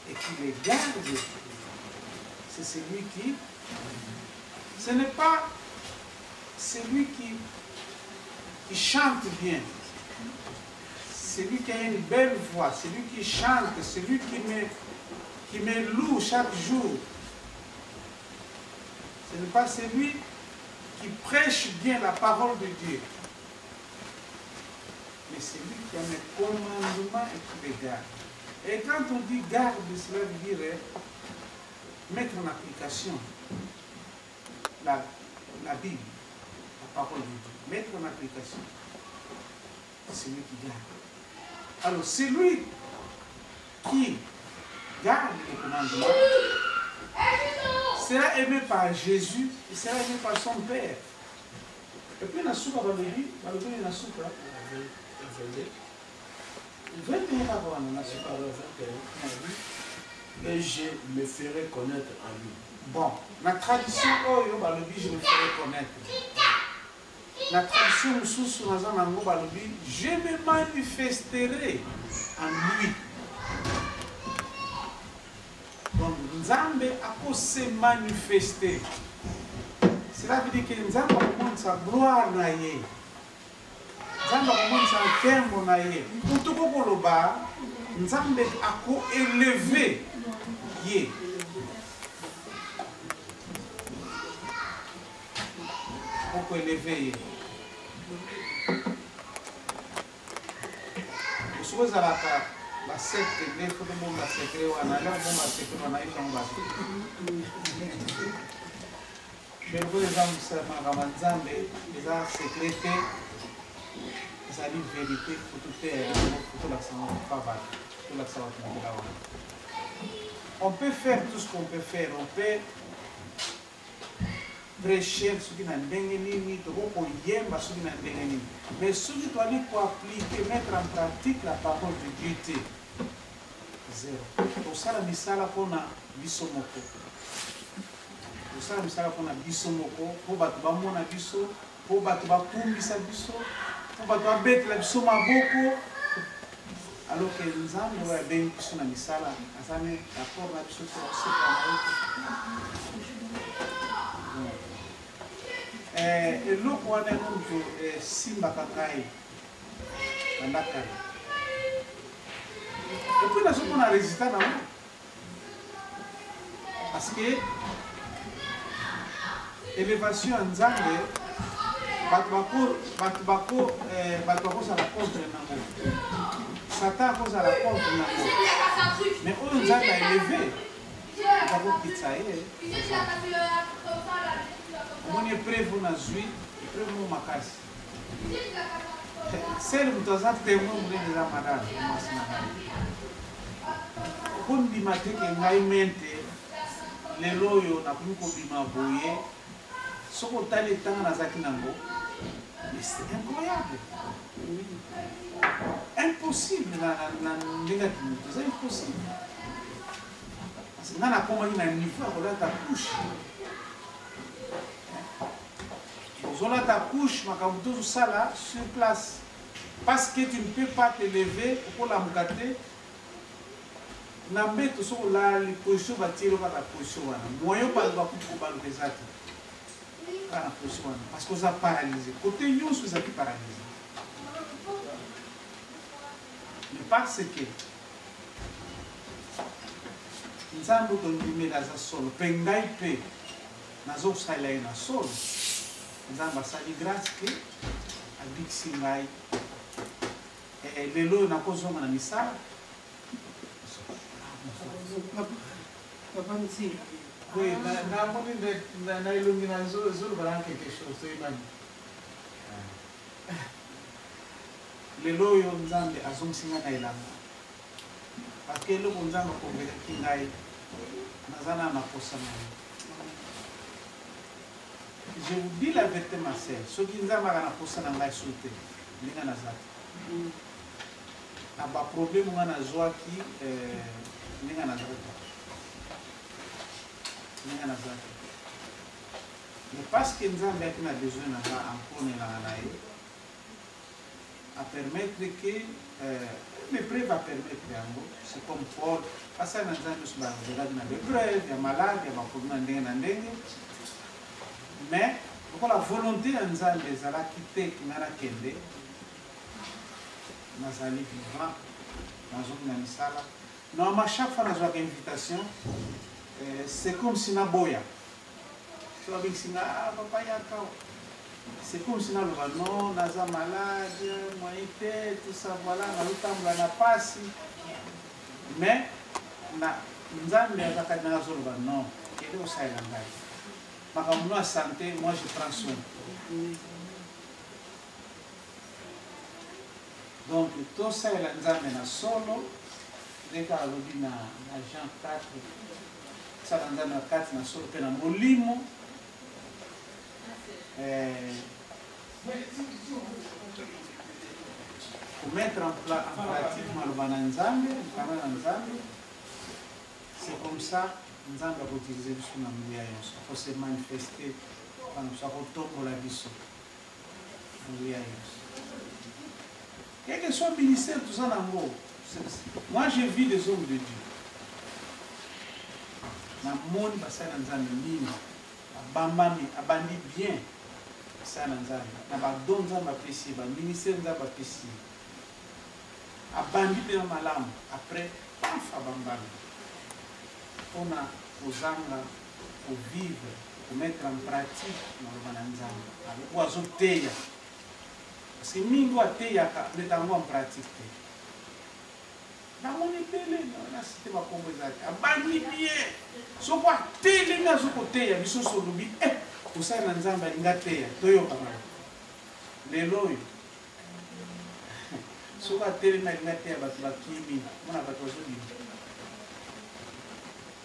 et qui les garde. C'est celui qui... Ce n'est pas celui qui chante bien. Celui qui a une belle voix, celui qui chante, celui qui me loue chaque jour. Ce n'est pas celui qui prêche bien la parole de Dieu. c'est lui qui a mes commandements et qui les garde. Et quand on dit garde, cela veut dire mettre en application la Bible, la parole de Dieu. Mettre en application. C'est lui qui garde. Alors, c'est lui qui garde les commandements, sera aimé par Jésus et sera aimé par son Père. Et puis, la soupe va le dire, la soupe là. Et je me ferai connaître en lui. Bon, la tradition, je me ferai connaître. La tradition, je me manifesterai en lui. Donc, Nzambe a se manifester. Cela veut dire que Nzambe a sa gloire na ye. Nzambe a sa tembo na ye. Pour koloba, Nzambe a élevé ye. Pour élever ye. Vous savez la secte, il faut que le monde secret ou analyse, secret ou analyse. Je veux les gens qui sont Nzambe, les gens secrétés, ça dit vérité pour tout l'accent. On peut faire tout ce qu'on peut faire, on peut prêcher ce qui n'a pas mais ce qui doit appliquer, mettre en pratique la parole de Dieu. Zéro. Pour ça, la misala qu'on a bisomoko. Pour ça, la misala qu'on a bisomoko. Pour battre mon abisso, pour battre kumbisa biso, pour battre bête la biso maboko. Alors que nous avons bien sur la misala, à la rapport la biso pour et l'autre one est Simba Kakai. Et puis, là, ce qu'on a résisté là, parce que l'élévation en Zambie, Batbako, ça la contre Nango. Satan cause à la contre Nango. Mais on nous a élevé. Batbako Kitsaye. On est prêt pour nous jouer, prêt pour nous casse. C'est le temps témoin de la madame. Quand on dit que les loyaux n'ont plus qu'au ce qu'on a les temps dans Zakinango, c'est incroyable. Impossible, c'est impossible. Parce que nous avons un niveau à ta couche. Vous avez ta couche, sur place. Parce que tu ne peux pas te lever pour la moukater. Nambe to so la li position ba tiro ba la position wana moyo ba ba ku ba le zati kana position wana parce que ça paralysé côté nyonso ça qui paralysé mais parce que nzambo to ndime la za solo pengai pe nazo sala ina solo nzamba sali grâce que abiksi ngai lelo na kozonga na misala. Oui, na illumination zulu bara quelque chose to imani. Lelo yo nzambe azongsinga na ilanga. Parce que le nzambe ko ngela kingai nazana na posana. Je vous dis la vérité ma sœur, ce qui nzambe na posana ngai soute, linga na zati. Aba problème ngana zwaki ninga na zati. Mais parce que nous avons besoin à permettre que l'épreuve va permettre, c'est comme Paul, parce que nous avons des preuves, il y a malade, il y a des problèmes, mais la volonté de nous avons quitter Kinara Kende, nous allons vivre dans une salle. Non, à chaque fois, nous avons une invitation. C'est comme si na boya. So avec si na papa ya kao. c'est comme si on a non, naza malade, moïté, tout ça, voilà, on a le temps, on a pas mais na nzambe azaka na zolo ba non, et donc ça est là. Makambo na santé, moi je prends soin. Donc tout ça est là nzambe na solo, dès qu'à l'objet na Jean 4, ça nzambe na 4 na solo pe na molimo. Pour mettre en pratique Malobana Nzambe, c'est comme ça Nzambe va utiliser son amour. Il faut se manifester quand nous sommes au la vision. Quel que soit le ministère, tout ça en haut. Moi j'ai vu des hommes de Dieu. Dans le monde, ça Nzambe mine, abambami, abandi bien. Ça Nzambe, n'abandonne Nzambe apprécié, le ministère Nzambe apprécié. Abandi bien malamu, après, paf, abambami. On a aux anga, pour vivre, pour mettre en pratique, Malobana Nzambe. Avec oiseau teya. Parce que mingo a teya, mettre en pratique. Dans mon épée, on a cité ma composante. Abandi bien. So quoi, télé, n'a pas teya, biso solubi, pour ça, Nzambe, il a teya. Toyo kamara. Les lois. So quoi, télé, n'a pas teya, bat kimi, on a bat aujourd'hui.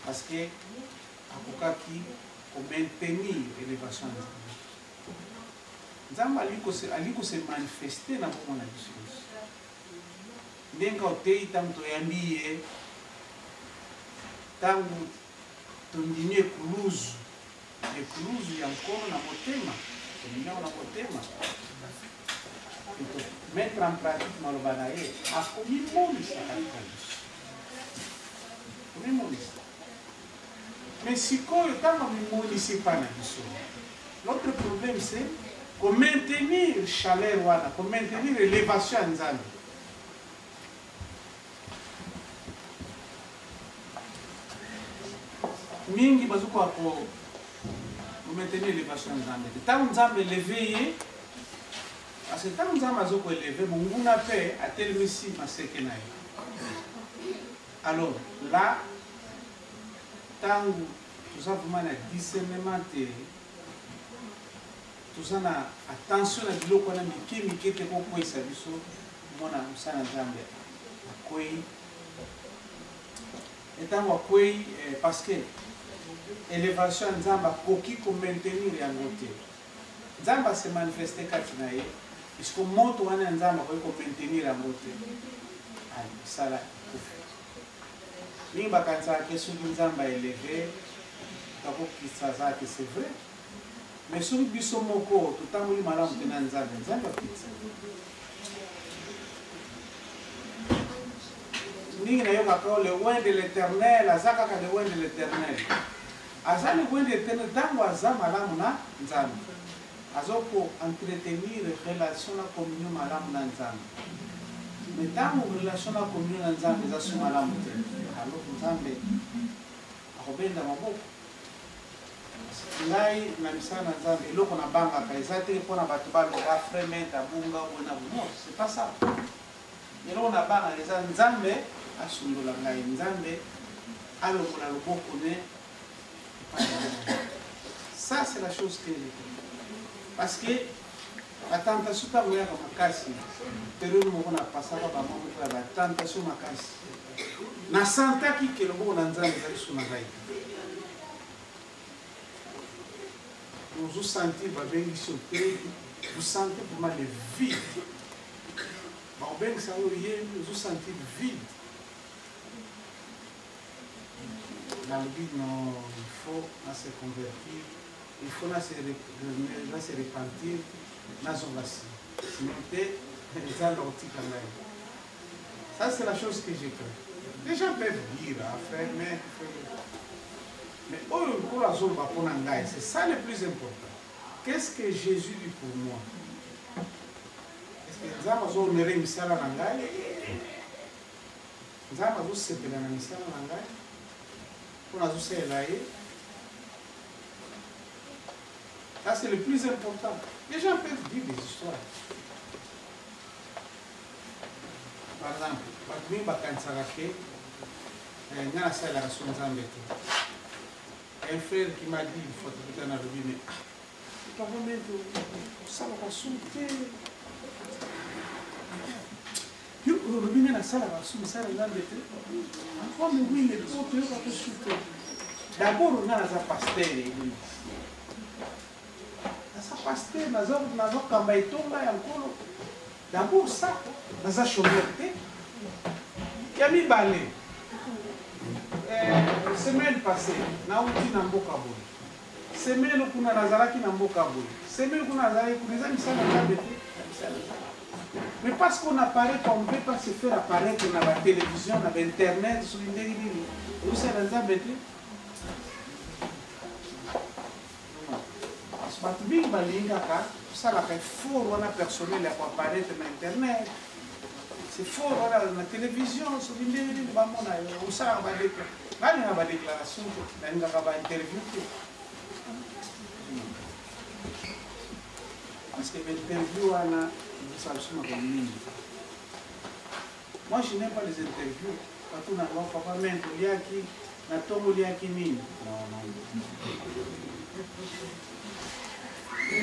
Parce que Akokaki pour maintenir l'élévation de Nzambe. Nzambe aliko se manifester dans mon chose. Ndenga otei tanto yambiye tangu tondinye kuluzu ya mkono na motema tondinye na motema mettre en pratique Malobana ye akomimonisa katika Yesu komimonisa. Mais si quand le temps ne municipal pas l'autre problème c'est qu'on maintenir la chaleur, qu'on maintenir l'élévation en Nzambe. Mingi bazuko pour maintenir l'élévation en Nzambe. Tant Nzambe élevé, parce que tant Nzambe bazuko élevé, mon a fait à tel récit ma sekenaï. Alors là, tant tout ça vraiment na discernement tout ça na attention na biloko na mike te ko kwesa biso mona musana Nzambe akwei etango akwei parce que élévation Nzambe koki ko maintenir yango te. Nzambe se manifester kati na ye puisque moto wana Nzambe ko maintenir yango te. Ai sala mingi bakanisa ke soki Nzambe élevé c'est vrai. Mais si nous sommes au corps, tout le temps, nous sommes dans Nzambe. Nzambe apita. Nous avons le loin de l'éternel, azaka le loin de l'éternel. Aza le loin de l'éternel, tango aza malamu na Nzambe. Azo pour entretenir relation na communion malamu na Nzambe. Mais tango relation na communion na Nzambe eza so malamu te. Alors Nzambe akobenda maboko. Ngai na misana Nzambe eloko na banga ka ezate pona bato ba loba frement abunga bona non c'est pas ça. Eloko na banga eza Nzambe asundola ngai Nzambe alokola loboko ne. Ça c'est la chose que parce que la tentation ta moya comme makasi période mo na pasaka ba mo ko la tentation makasi na santa ki ke loboko na Nzambe za suna ngai. Vous sentez vous sentez vraiment le vide. Vous sentez vide. Dans le vide, non, il faut se convertir, il faut se repentir, sinon, ça c'est la chose que j'ai cru. Les gens peuvent dire, frère, mais c'est ça le plus important. Qu'est-ce que Jésus dit pour moi? Est-ce que nous avons honoré Missala Nangai? Nous avons sepelé na Missala Nangai? Pour nous faire là. Ça, c'est le plus important. Les gens peuvent dire des histoires. Par exemple, Batumi Bakansarake, un frère qui m'a dit, il faut que tu aies un robinet. Ah, ça va sauter. Le robinet, ça va sauter. Ça va sauter. D'abord, on a un pasteur. D'abord ça, dans un chômeur, il y a mis balai. Semaine passée, na uti na mboka boy. Semaine kuna nazaraki na mboka boy. Semaine kuna nazaraki kuna misala na bete. Mais parce qu'on apparaît, on ne peut pas se faire apparaître dans la télévision, dans l'internet, sur l'internet. Où c'est dans la bête? Parce que bien balingaka, ça la fait fort, on a personnel à apparaître dans l'internet. C'est fort, voilà, dans la télévision, sur l'internet, où ça va des déclarations, on va interview. Parce que l'interview, moi je n'aime pas les interviews. Quand on a un papa, même, il y a qui, n'a tombe, il y a qui mine.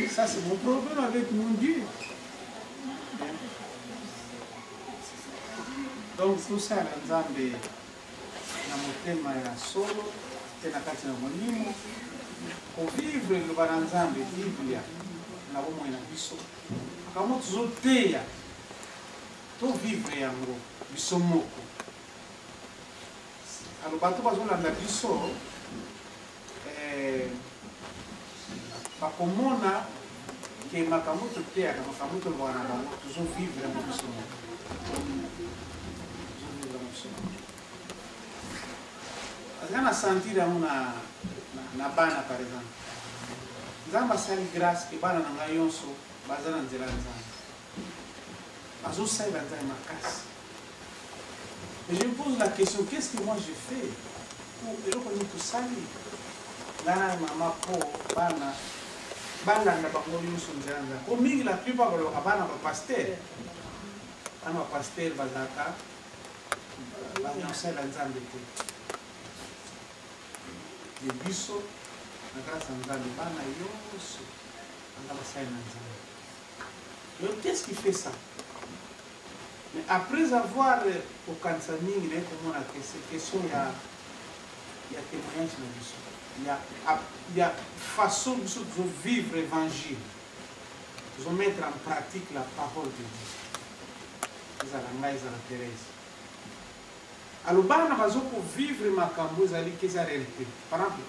Ça, c'est mon problème avec mon Dieu. Donc, tout ça, dans mon thème, il y a solo, il y a mon limo. Pour vivre le baranzambe, Biblia, na bomo ina biso. Kamo tuzoteya, to vivre yango, biso moko. Alors, bato bazolanda biso, bakomona ke makambo toteyaka makambo tolobaka na bango tozovivre yango biso moko. Azali na sentir yango na bana par exemple. Nzambe asali grâce ke bana na ngai nyonso baza na nzela nzambe. Bazosalela nzambe makasi. Mais je me pose la question, qu'est-ce que moi je fais pour eloko nini tosali? Ngai na mama po bana balanda bango nyonso nzela nzambe. Po mingi la plupart balobaka bana bapaster. Bana bapaster bazalaka banyosalela nzambe te. De biso na grâce à Nzambe bana yonso anga basali na Nzambe. Donc qu'est-ce qui fait ça? Mais après avoir okanisa mingi na komona que cette question il y a témoignage na biso. Il y a façon biso de vivre l'évangile. De mettre en pratique la parole de Dieu. Ezala ngai ezala Thérèse. Alors, bana bazoko vivre makambo ezali keza réalité. Par exemple,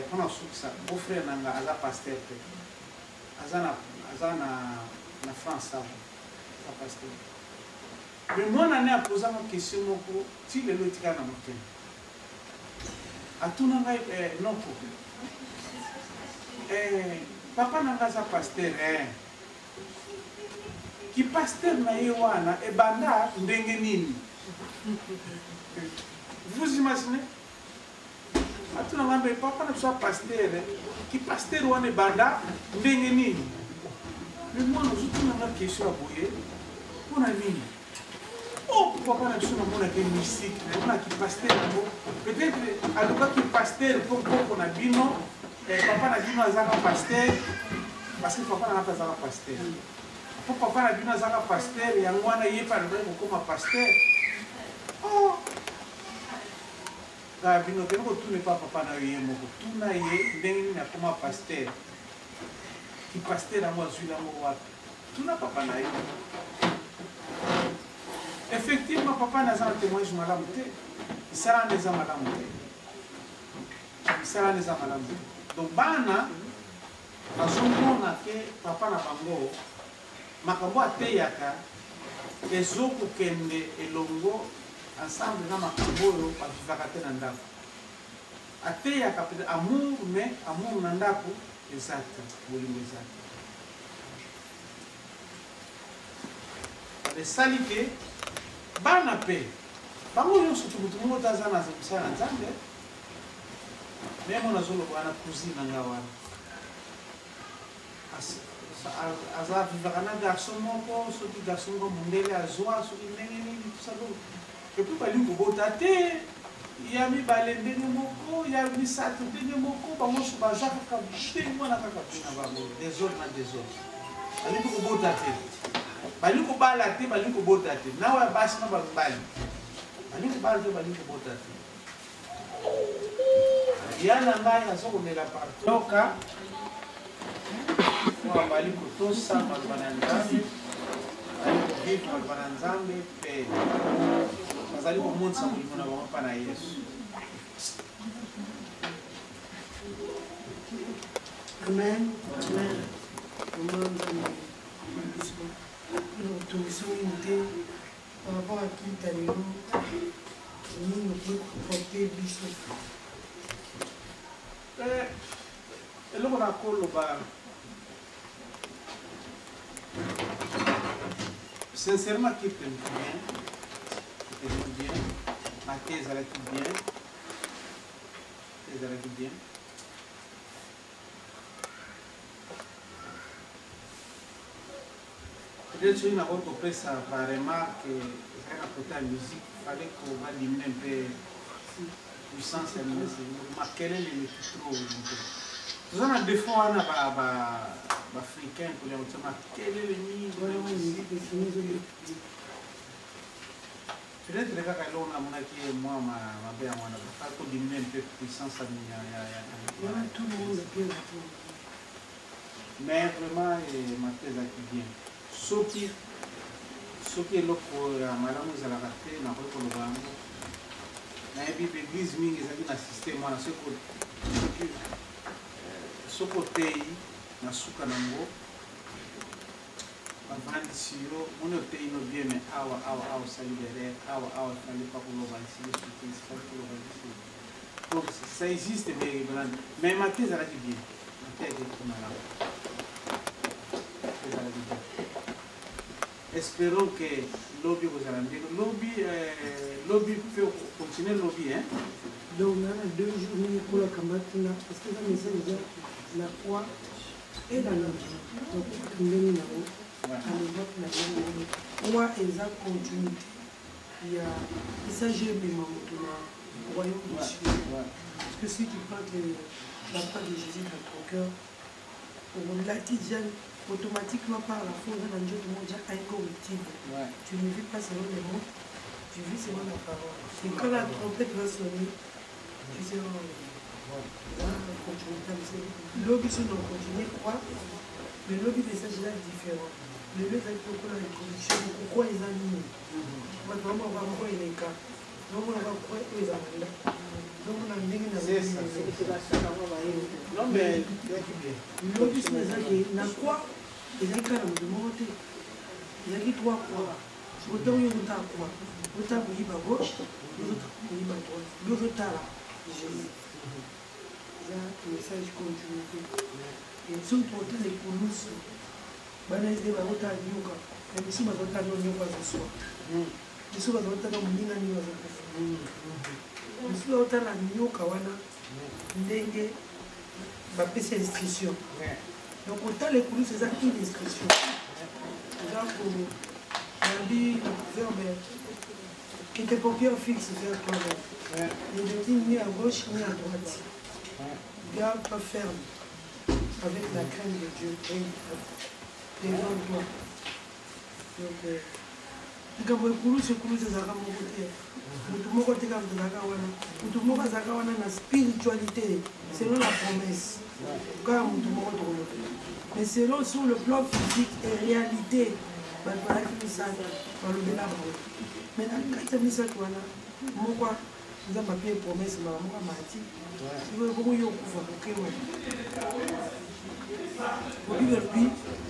pendant ça, mon frère nanga aza pasteur te. Aza na France ça. Aza pasteur. Mais moi nane a posé une question moko ti le lotika na motema. Atuna ngai noko. Papa nanga aza pasteur Ki pasteur na ye wana e banda ndenge nini? Vous imaginez? Atuna ngambe papa na soit pasteur ki pasteur wana e banda ndenge nini? Mais moi nous utuna nga question aboye pona nini? Oh papa na biso na mona ke mystique na ki pasteur ngo peut-être aluka ki pasteur pour na bino papa na bino azaka pasteur parce que papa na pas azaka pasteur. Pour papa na bino azaka pasteur yango wana ye pa ndenge kokoma pasteur. Oh ka bino ke ko tune pa papa na ye moko tuna ye ndenge na koma pasteur. Ki pasteur amo azula mo wapi? Tuna papa na ye. Effectivement papa na za témoignage malamu te. Isala neza malamu te. Isala neza malamu te. Donc bana bazomona ke papa na bango makambo ateyaka ezokokende elongo ensemble na makambo oyo bavivaka te na ndako. Ateyaka peut-être amour mais amour na ndako eza te bolingo eza te. Esali te bana mpe bango nyonso mutu moko te aza na mosala na Nzambe meme nazoloba wana cousine na nga wana aza vivaka na garçon moko soki garçon moko mundele azwa soki ndenge nini tosalo epuis balingi kobota te ya mibale ndenge moko ya misato ndenge moko bango nyonso baza kaka ndenge wana kaka mpona bango desordre na desordre balingi kobota te balingi kobala te balingi kobota te nawa ya basi na babali balingi kobala te balingi kobota te ya na ngai aza komela partoka bali kotosa maloba na nzambe bali kovivre maloba na nzambe mpe bazali komonisa molimo na bango mpa na yesu. Amen. Amen. L'autorisation unité par rapport à qui tu as les noms, nous ne pouvons porter biso. Eloko na koloba sincèrement qui t'aime bien, ma thèse elle est bien, peut-être que na autre pesa par remarque na côté musique fallait qu'on va diminuer un peu puissance ya musique makelele ni trop toza na défaut wana baafricain kolia kotia makelele mingi peut-être kaka eloko namonaki mwa mabe ya mwana bafai kodiminue un peu puissance mais vraiment mate ezalaki bien soki eloko ya malamu ezalaka te nakoki koloba yango nayebi baeglise mingi ezalaki na systeme wana soki otei na suka nango bavandisi yo moni otei no bien mais awa osali derrière awa efali pa koloba esifali koloba esi donc ça existe mais mate ezalaki bien mate ezalaki malamu ezalaki bien. Espérons que lobby vous allez dire lobby peut continuer lobby hein. Donc on a 2 journées pour la campagne parce que le message de la foi est dans la vie. Donc on est là à l'époque la foi est en continuité. Il s'agit de du royaume de Dieu. Parce que si tu prends la foi de Jésus dans ton cœur, on l'a dit déjà automatiquement par la foi dans Dieu, le monde est incorruptible. Tu ne vis pas selon les mots, tu vis selon la parole. Et quand la trompette va sonner, tu sais, l'objet sont dans continuer quoi, mais l'objet message là est différent. Le lieu est pour la reproduction, pourquoi ils ont mis. Maintenant, on va voir les cas. Donc, on va voir les amendements. Donc, on a mis une non, mais l'objet c'est na quoi ils ont quand même demandé. Il y a qui trois quoi. Autant il y a quoi. Autant il y a gauche, l'autre il y a droite. L'autre là, Jésus. Ça, le message continue. Et si on porte les poulousses, bana ise ba ota nyoka. Et si ma ota nyoka ce soir. Si ba ota na mninga ni wa zakufa. Si ba ota na nyoka wana ndenge ba pesa instruction. Donc autant les poulousses c'est ça une instruction. Donc on dit le verbe qui tes paupières fixes vers toi-même. Il ne dit ni à gauche ni à droite. Garde pas ferme avec la crainte de Dieu devant toi. Donc, spiritualité, selon la promesse. Mais selon sur le plan physique et réalité, mais dans le cas de ça, pourquoi nous avons papier promesse, mais moi, m'a dit, il veut beaucoup y avoir.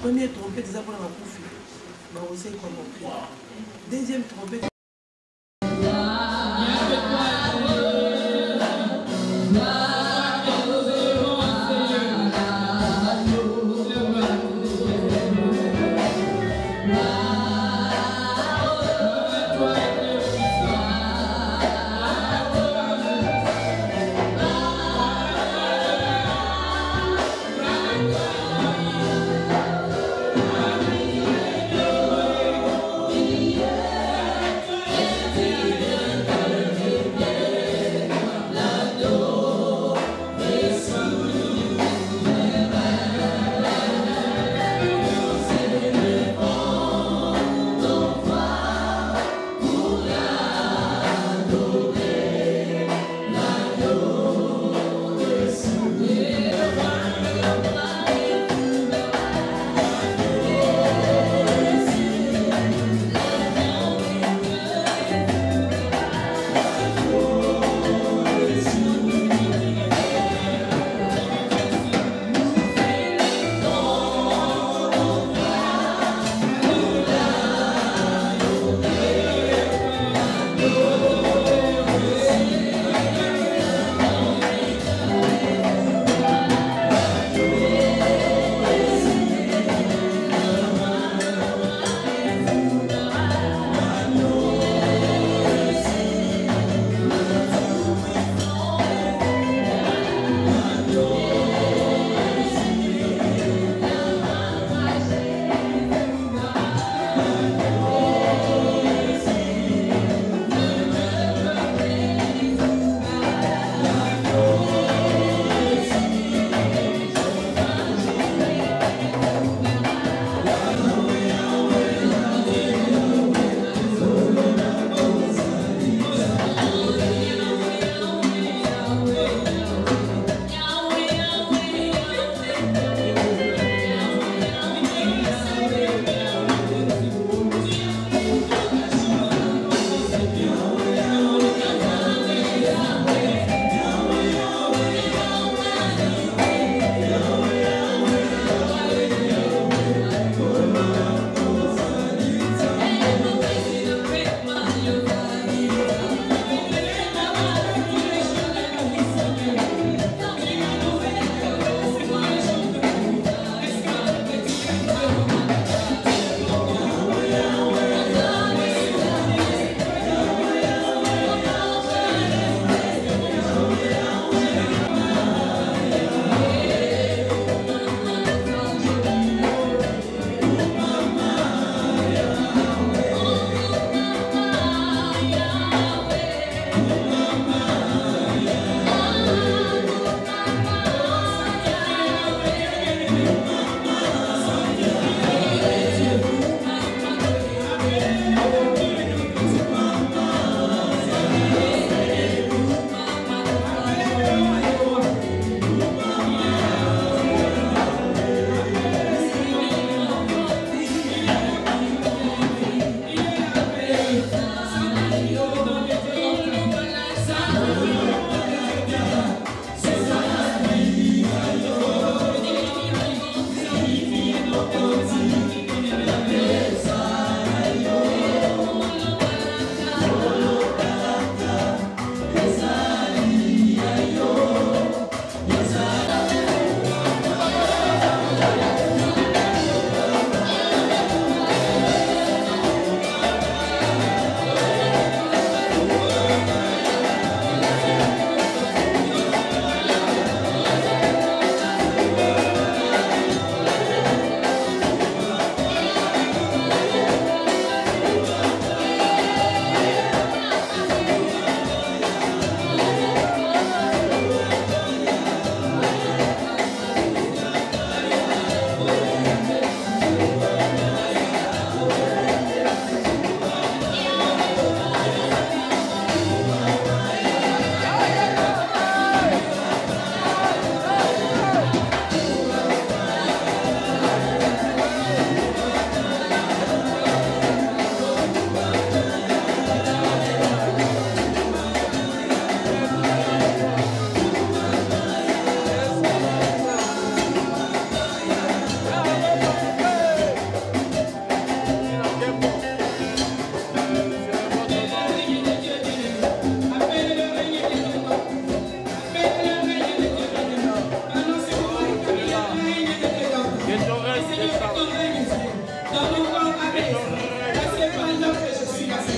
Première trompette, ils apprennent à bouffer. Mais on sait comment prier. Deuxième trompette.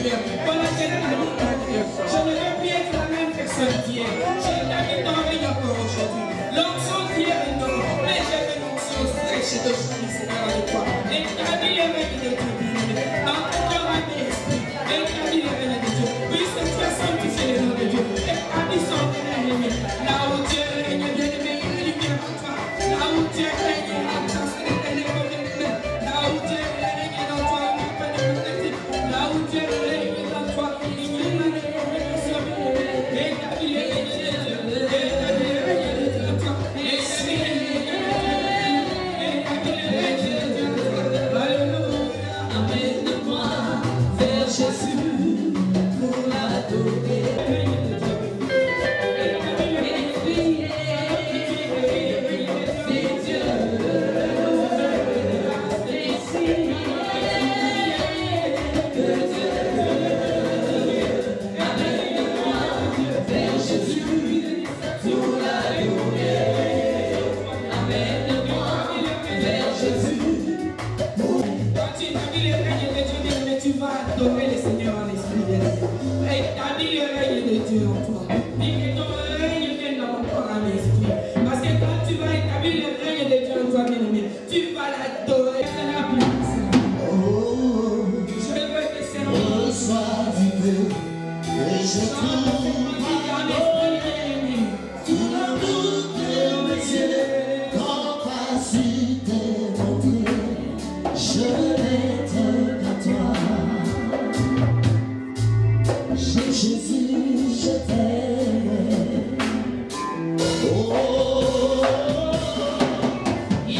Seigneur. Voilà, j'ai la vie à Dieu. Je ne veux plus être la même personne d'hier. J'ai la vie dans le règne encore aujourd'hui. L'onction d'hier est non, mais j'ai une onction fraîche d'aujourd'hui, Seigneur, avec toi. Établis le règne de Dieu, bien-aimé. Dans ton cœur, dans tes esprits, établis le règne de Dieu. Puisque tu as sanctifié le nom de Dieu. Établis son règne. Là où Dieu règne, bien-aimé, il y a la lumière en toi. Là où Dieu règne, il y a la grâce et l'éternel. Là où Dieu règne dans toi, il n'y a pas de protectif. Là où Dieu règne dans toi, il n'y a pas de protection. Établis le règne de Dieu. Établis le règne de Dieu en toi. Établis le règne de Dieu. Établis le règne de Dieu. Alléluia. Amène-moi vers Jésus pour l'adorer. Tu vas adorer le Seigneur en esprit de Dieu. Établis le règne de Dieu en toi. Dis que ton règne vienne dans mon corps en esprit. Parce que quand tu vas établir le règne de Dieu en toi, bien-aimé, tu vas l'adorer. C'est la puissance. Je veux te servir. Reçois du peu et je trouve en esprit, bien-aimé. tout l'amour de mes yeux, capacité montrée, je m'étonne à toi. Jésus, je t'aime. Oh, il y a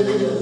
Oh,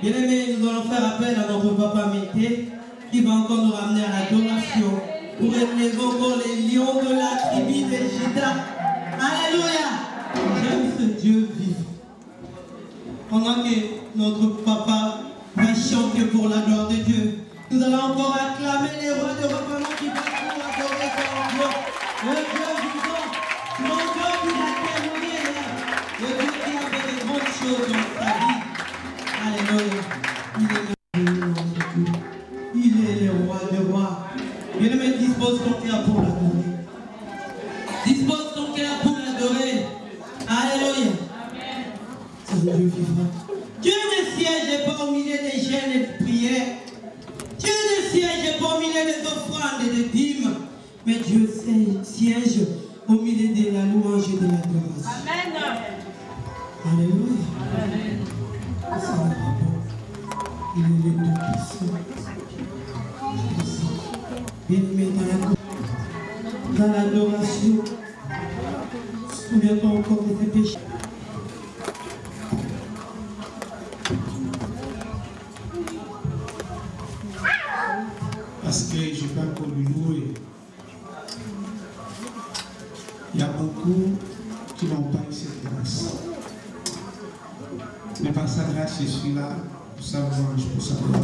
Bien-aimés, nous allons faire appel à notre papa Mété, qui va encore nous ramener à l'adoration pour élever encore les lions de la tribu de Juda. Alléluia! J'aime ce Dieu vivant. Pendant que notre papa va chanter pour la gloire de Dieu, nous allons encore acclamer les rois de revenants qui vont pour adorer son Dieu. Le Dieu vivant, mon Dieu qui a témoigné, le Dieu qui a fait de grandes choses dans sa vie. Alléluia. Il est le roi des rois. Bien-aimé, dispose ton cœur pour l'adorer. Dispose ton cœur pour l'adorer. Alléluia. C'est Dieu vivant. Dieu ne siège pas au milieu des jeûnes et des prières. Dieu ne siège pas au milieu des offrandes et des dîmes. Mais Dieu siège au milieu de la louange et de l'adoration. Amen. Alléluia. Il est le Dieu puissant. Bien-aimé dans l'adoration, souviens-toi encore de tes péchés. Parce que je peux encore lui louer. Il y a beaucoup qui n'ont pas eu cette grâce. Mais par sa grâce, je suis là pour sa louange, pour sa gloire.